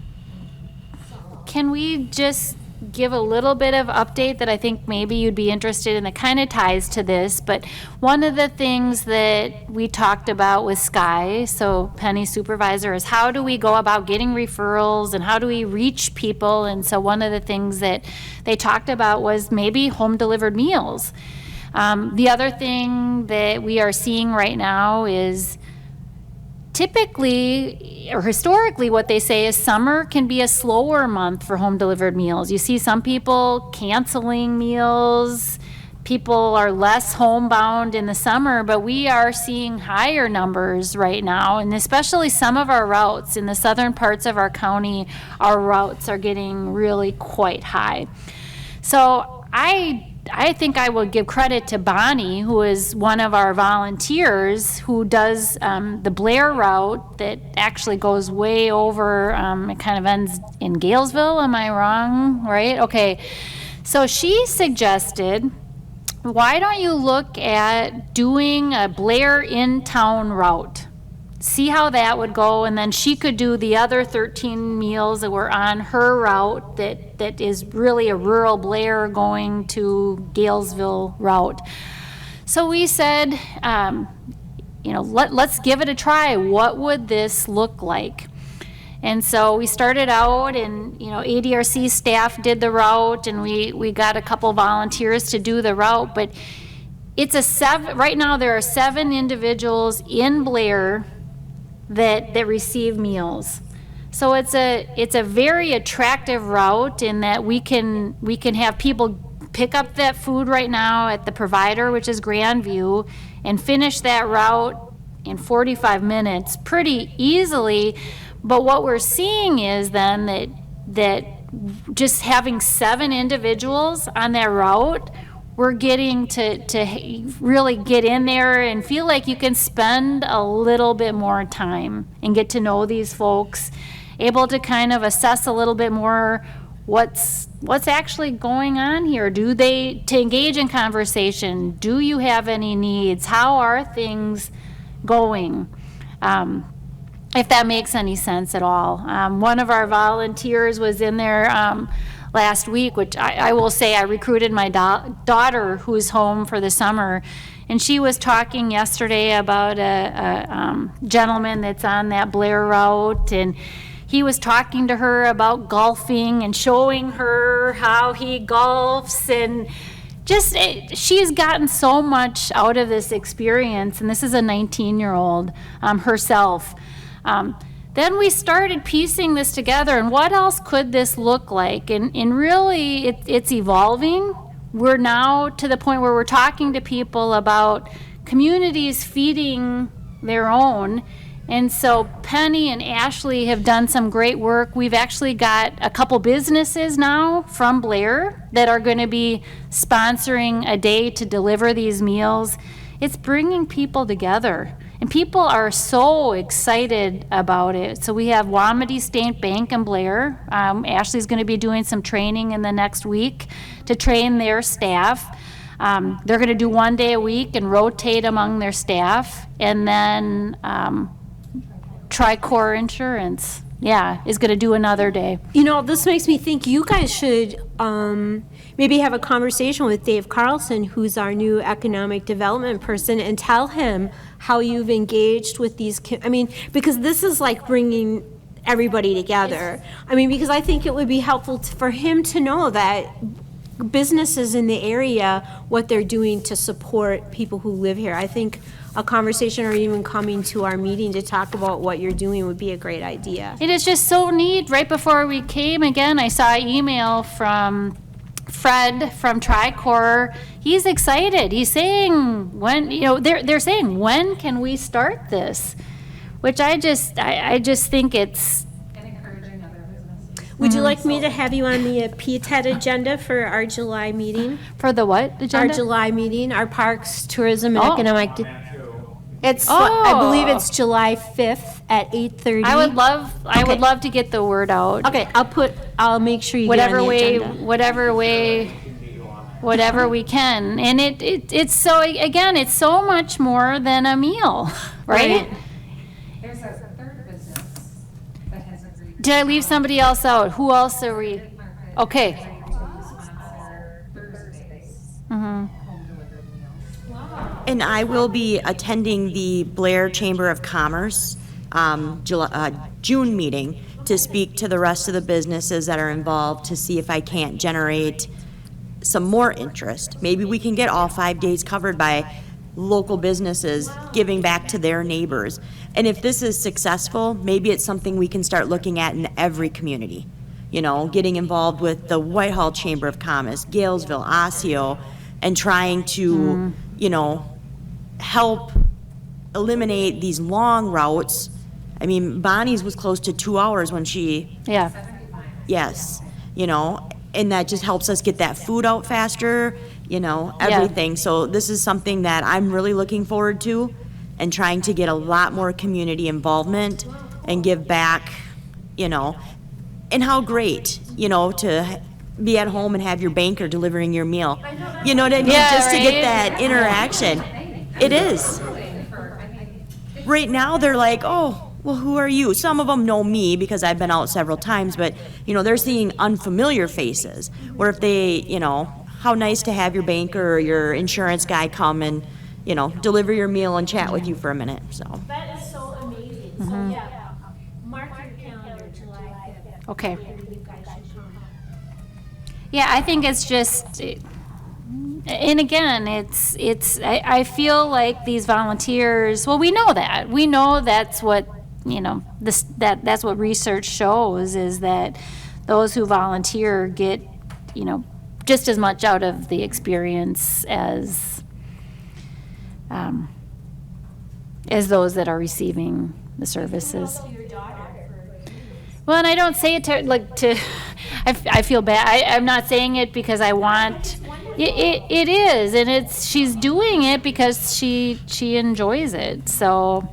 Can we just give a little bit of update that I think maybe you'd be interested in that kind of ties to this? But one of the things that we talked about with Sky, so Penny's supervisor, is how do we go about getting referrals and how do we reach people? And so one of the things that they talked about was maybe home delivered meals. The other thing that we are seeing right now is typically, or historically, what they say is summer can be a slower month for home delivered meals. You see some people canceling meals. People are less homebound in the summer, but we are seeing higher numbers right now, and especially some of our routes in the southern parts of our county, our routes are getting really quite high. So I think I will give credit to Bonnie, who is one of our volunteers, who does the Blair route that actually goes way over, it kind of ends in Galesville, am I wrong? Right? Okay. So she suggested, why don't you look at doing a Blair in-town route? See how that would go, and then she could do the other 13 meals that were on her route that is really a rural Blair going to Galesville route. So we said, let's give it a try. What would this look like? And so we started out, and ADRC staff did the route, and we got a couple volunteers to do the route. But it's right now there are 7 individuals in Blair that receive meals. So it's a very attractive route in that we can have people pick up that food right now at the provider, which is Grandview, and finish that route in 45 minutes pretty easily. But what we're seeing is then that just having 7 individuals on that route, we're getting to really get in there and feel like you can spend a little bit more time and get to know these folks, able to kind of assess a little bit more what's actually going on here. To engage in conversation, do you have any needs? How are things going? If that makes any sense at all. One of our volunteers was in there last week, which I will say I recruited my daughter who's home for the summer, and she was talking yesterday about a gentleman that's on that Blair route, and he was talking to her about golfing and showing her how he golfs, and just she's gotten so much out of this experience, and this is a 19-year-old herself. Then we started piecing this together, and what else could this look like? And really, it's evolving. We're now to the point where we're talking to people about communities feeding their own. And so Penny and Ashley have done some great work. We've actually got a couple businesses now from Blair that are going to be sponsoring a day to deliver these meals. It's bringing people together. And people are so excited about it. So we have Wamedy State Bank and Blair. Ashley's going to be doing some training in the next week to train their staff. They're going to do 1 day a week and rotate among their staff. And then Tricor Insurance, is going to do another day. You know, this makes me think you guys should maybe have a conversation with Dave Carlson, who's our new economic development person, and tell him how you've engaged with these, because this is like bringing everybody together. Because I think it would be helpful for him to know that businesses in the area, what they're doing to support people who live here. I think a conversation or even coming to our meeting to talk about what you're doing would be a great idea. It is just so neat. Right before we came, again, I saw an email from Fred from Tricor. He's excited. He's saying they're saying, when can we start this? Which I just think it's. And encouraging other businesses. Would you like me to have you on the PTED agenda for our July meeting? For the what agenda? Our July meeting, our Parks, Tourism, and Oh. Economic. I believe it's July 5th at 8:30. I would love to get the word out. Okay, I'll make sure you get on the agenda. Whatever we can. And it's so, again, it's so much more than a meal, right? There's a third business that has agreed. Did I leave somebody else out? Who else are we? Okay. To sponsor Thursdays. Mm-hmm. Home delivered meals. And I will be attending the Blair Chamber of Commerce June meeting to speak to the rest of the businesses that are involved to see if I can't generate some more interest. Maybe we can get all 5 days covered by local businesses giving back to their neighbors. And if this is successful, maybe it's something we can start looking at in every community. Getting involved with the Whitehall Chamber of Commerce, Galesville, Osseo, and trying to, help eliminate these long routes. Bonnie's was close to 2 hours when she. Yeah. Yes, and that just helps us get that food out faster, everything. So this is something that I'm really looking forward to and trying to get a lot more community involvement and give back, and how great, to be at home and have your banker delivering your meal. You know what I mean? Yeah, just to right? get that interaction. It is. Right now, they're like, oh, well, who are you? Some of them know me because I've been out several times, but, they're seeing unfamiliar faces. Where if they, how nice to have your banker or your insurance guy come and, deliver your meal and chat with you for a minute, so. That is so amazing. So, yeah, mark your calendar, July 5th. Okay. You guys should come. Yeah, I think it's just, and again, I feel like these volunteers, well, we know that. We know that's what that's what research shows, is that those who volunteer get, just as much out of the experience as those that are receiving the services. Well, and I don't say it I feel bad. I'm not saying it because I want, it is, and she's doing it because she enjoys it, so.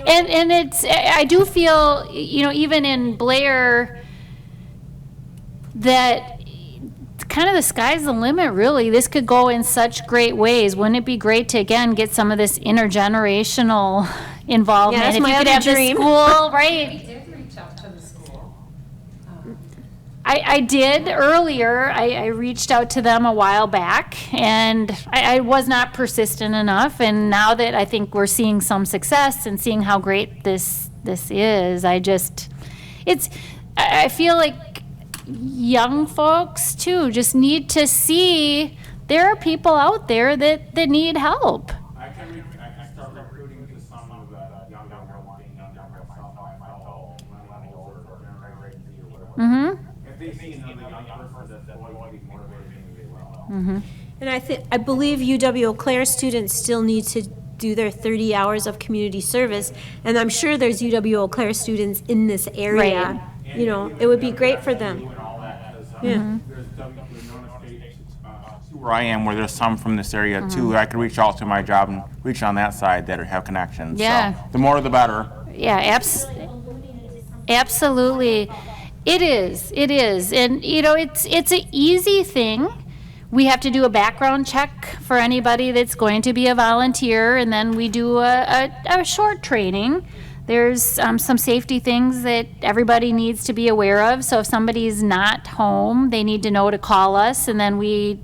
And I do feel, even in Blair, that kind of the sky's the limit, really. This could go in such great ways. Wouldn't it be great to, again, get some of this intergenerational involvement? Yeah, that's if my you could other have dream. the school, right? Did reach out to the school. I did earlier. I reached out to them a while back, and I was not persistent enough. And now that I think we're seeing some success and seeing how great this is, I feel like young folks too just need to see there are people out there that need help. I can start recruiting to some of the younger ones, being younger myself, my fellow millennials or Gen Z or whatever. If they see another young person that's always be motivated, they will. And I believe UW Eau Claire students still need to do their 30 hours of community service, and I'm sure there's UW Eau Claire students in this area. It would be great for them. Yeah. There's where I am, where there's some from this area too. I could reach out to my job and reach on that side that have connections. Yeah. So the more the better. Yeah, absolutely. It is. And, it's an easy thing. We have to do a background check for anybody that's going to be a volunteer, and then we do a short training. There's some safety things that everybody needs to be aware of. So if somebody's not home, they need to know to call us, and then we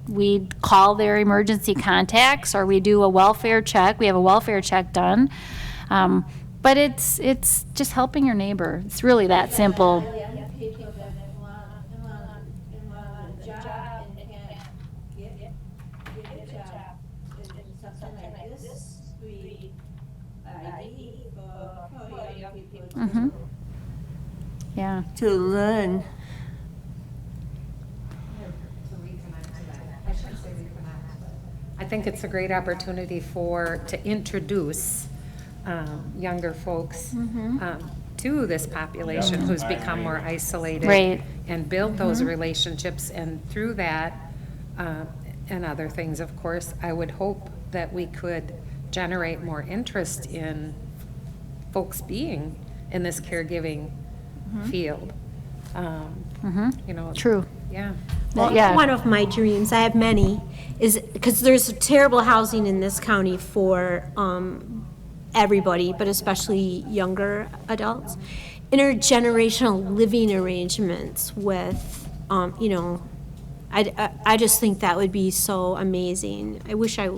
call their emergency contacts, or we do a welfare check. We have a welfare check done. But it's just helping your neighbor. It's really that simple. Yeah. To learn. I think it's a great opportunity to introduce younger folks to this population who's become more isolated. Right. And build those relationships, and through that, and other things, of course, I would hope that we could generate more interest in folks being in this caregiving field. True. Yeah. Well, Yeah. one of my dreams, I have many, is because there's terrible housing in this county for everybody, but especially younger adults. Intergenerational living arrangements with, I just think that would be so amazing. I wish I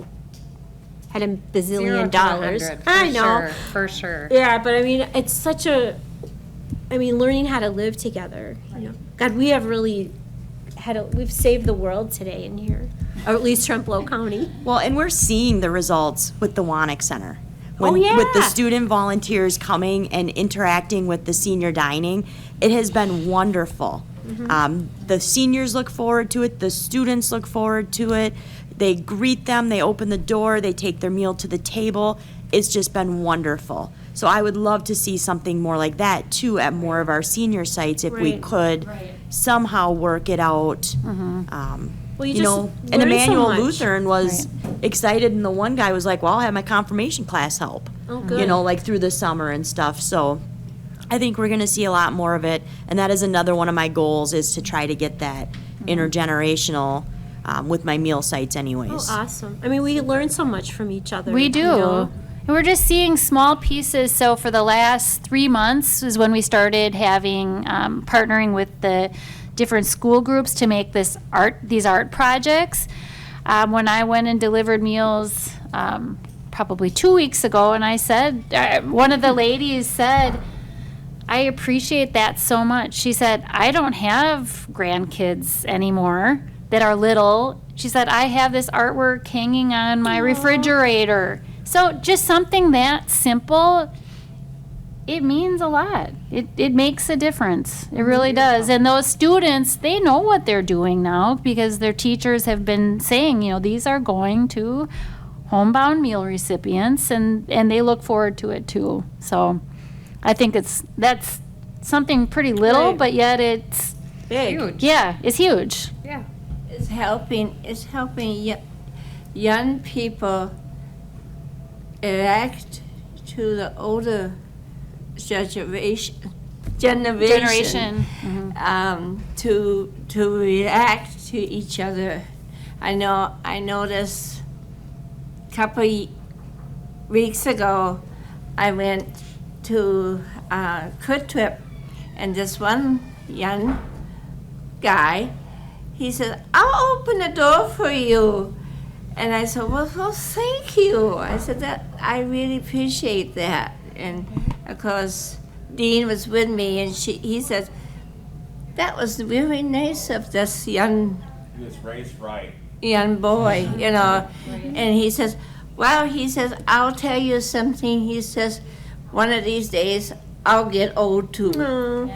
had $1 bazillion. 0 to 100, I know. For sure. Yeah, but it's learning how to live together. God, we have really we've saved the world today in here, or at least Trempealeau County. Well, and we're seeing the results with the Wannick Center. Oh, yeah. With the student volunteers coming and interacting with the senior dining, it has been wonderful. The seniors look forward to it, the students look forward to it. They greet them, they open the door, they take their meal to the table. It's just been wonderful. So I would love to see something more like that too at more of our senior sites if we Right. could somehow work it out. Well, You just know, learn and so Emmanuel much. Lutheran was excited, and the one guy was like, well, I'll have my confirmation class help. Oh, good. You know, like through the summer and stuff. So I think we're gonna see a lot more of it, and that is another one of my goals, is to try to get that intergenerational with my meal sites anyways. Oh, awesome. We learn so much from each other. We do. And we're just seeing small pieces. So for the last 3 months is when we started having, partnering with the different school groups to make these art projects. When I went and delivered meals probably 2 weeks ago, and I said, one of the ladies said, I appreciate that so much. She said, I don't have grandkids anymore that are little. She said, I have this artwork hanging on my refrigerator. So just something that simple it means a lot. It makes a difference. It really does. And those students, they know what they're doing now because their teachers have been saying, these are going to homebound meal recipients, and they look forward to it too. So I think that's something pretty little, Right. but yet it's, Big. Huge. yeah, it's huge. Yeah. It's helping young people react to the older generation. To react to each other. I noticed a couple weeks ago, I went to a quick trip, and this one young guy, he said, "I'll open the door for you." And I said, well, thank you. I said, that I really appreciate that. And of course, Dean was with me, and he said, that was really nice of this young He was raised right. young boy, And he says, well, he says, I'll tell you something. He says, one of these days, I'll get old too.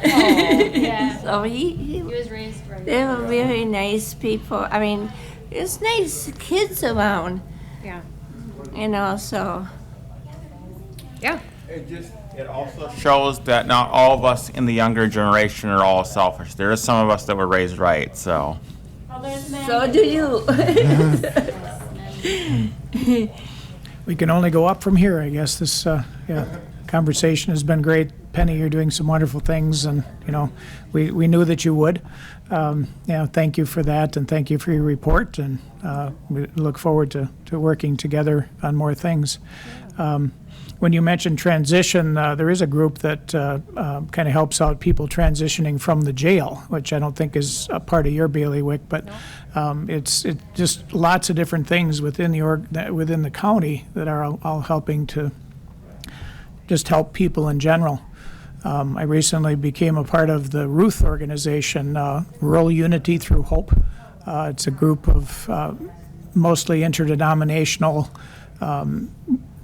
Yeah. So He was raised right. they were really nice people. I mean, it's nice kids around, Yeah. So. Yeah. It also shows that not all of us in the younger generation are all selfish. There are some of us that were raised right, so. So do you. We can only go up from here, I guess. This conversation has been great. Penny, you're doing some wonderful things, and we knew that you would. Thank you for that, and thank you for your report, and we look forward to working together on more things. When you mentioned transition, there is a group that kind of helps out people transitioning from the jail, which I don't think is a part of your bailiwick, but it's just lots of different things within the county that are all helping to just help people in general. I recently became a part of the Ruth organization, Rural Unity Through Hope. It's a group of mostly interdenominational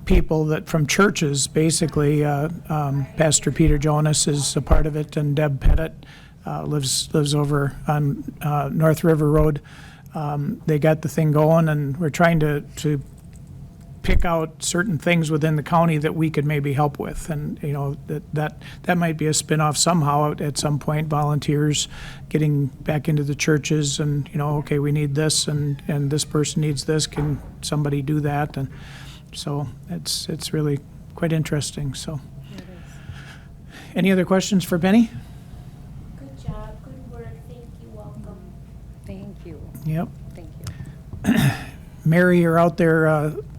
people that from churches, basically. Pastor Peter Jonas is a part of it, and Deb Pettit lives over on North River Road. They got the thing going, and we're trying to pick out certain things within the county that we could maybe help with, and that might be a spin-off somehow at some point. Volunteers getting back into the churches, and okay, we need this, and this person needs this. Can somebody do that? And so it's really quite interesting. So, any other questions for Penny? Good job, good work, thank you, welcome. Thank you. Yep. Thank you. Mary, you're out there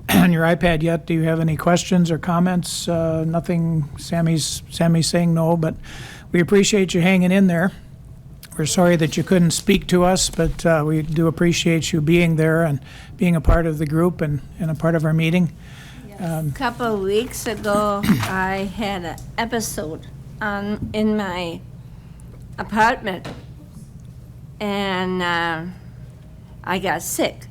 on your iPad yet? Do you have any questions or comments? Nothing. Sammy's saying no, but we appreciate you hanging in there. We're sorry that you couldn't speak to us, but we do appreciate you being there and being a part of the group and a part of our meeting. A couple of weeks ago, I had an episode in my apartment, and I got sick.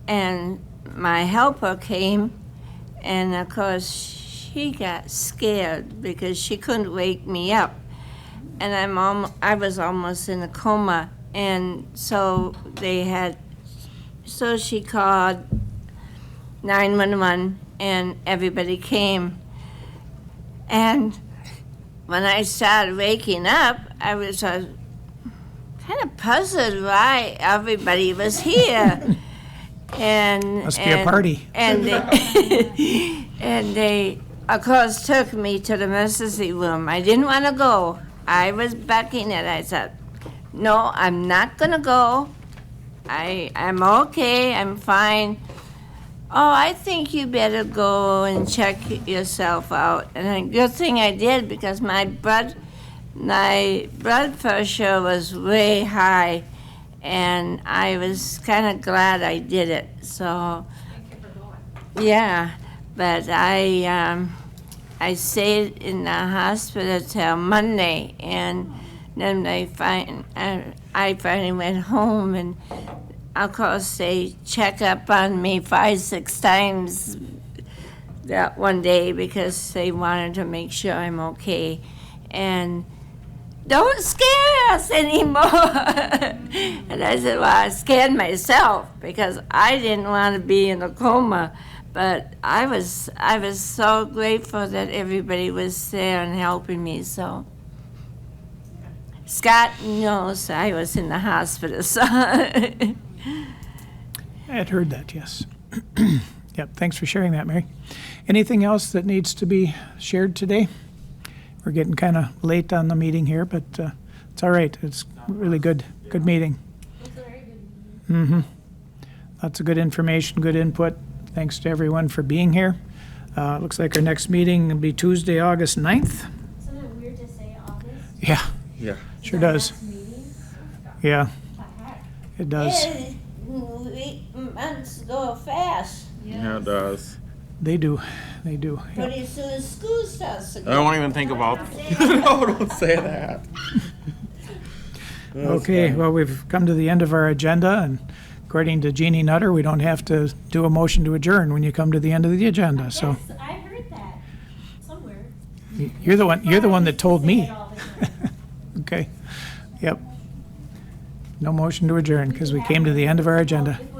And my helper came, and of course, she got scared because she couldn't wake me up. And I was almost in a coma, and so she called 911, and everybody came. And when I started waking up, I was kind of puzzled why everybody was here. And Must be a party. And they of course took me to the emergency room. I didn't want to go. I was backing it. I said, no, I'm not gonna go. I'm okay, I'm fine. Oh, I think you better go and check yourself out. And a good thing I did, because my blood pressure was way high, and I was kind of glad I did it. So, yeah, but I stayed in the hospital till Monday, and then I finally went home, and of course they check up on me 5-6 times that one day because they wanted to make sure I'm okay. And don't scare us anymore. And I said, well, I scared myself because I didn't want to be in a coma. But I was so grateful that everybody was there and helping me. So Scott knows I was in the hospital. So I had heard that, yes. Yep, thanks for sharing that, Mary. Anything else that needs to be shared today? We're getting kind of late on the meeting here, but it's all right. It's really good meeting. Mm-hmm. Lots of good information, good input. Thanks to everyone for being here. Looks like our next meeting will be Tuesday, August 9th. Isn't it weird to say August? Yeah, Yeah. sure does. Next meeting? Yeah, What the heck? it does. months go fast. Yeah, it does. They do. Yep. Pretty soon school starts I again. don't even think about. No, don't say that. Okay, well, we've come to the end of our agenda, and according to Jeannie Nutter, we don't have to do a motion to adjourn when you come to the end of the agenda, so Yes, I heard that somewhere. you're the one that told Say me. it all the time. Okay, yep. No motion to adjourn, because we came to the end of our agenda. If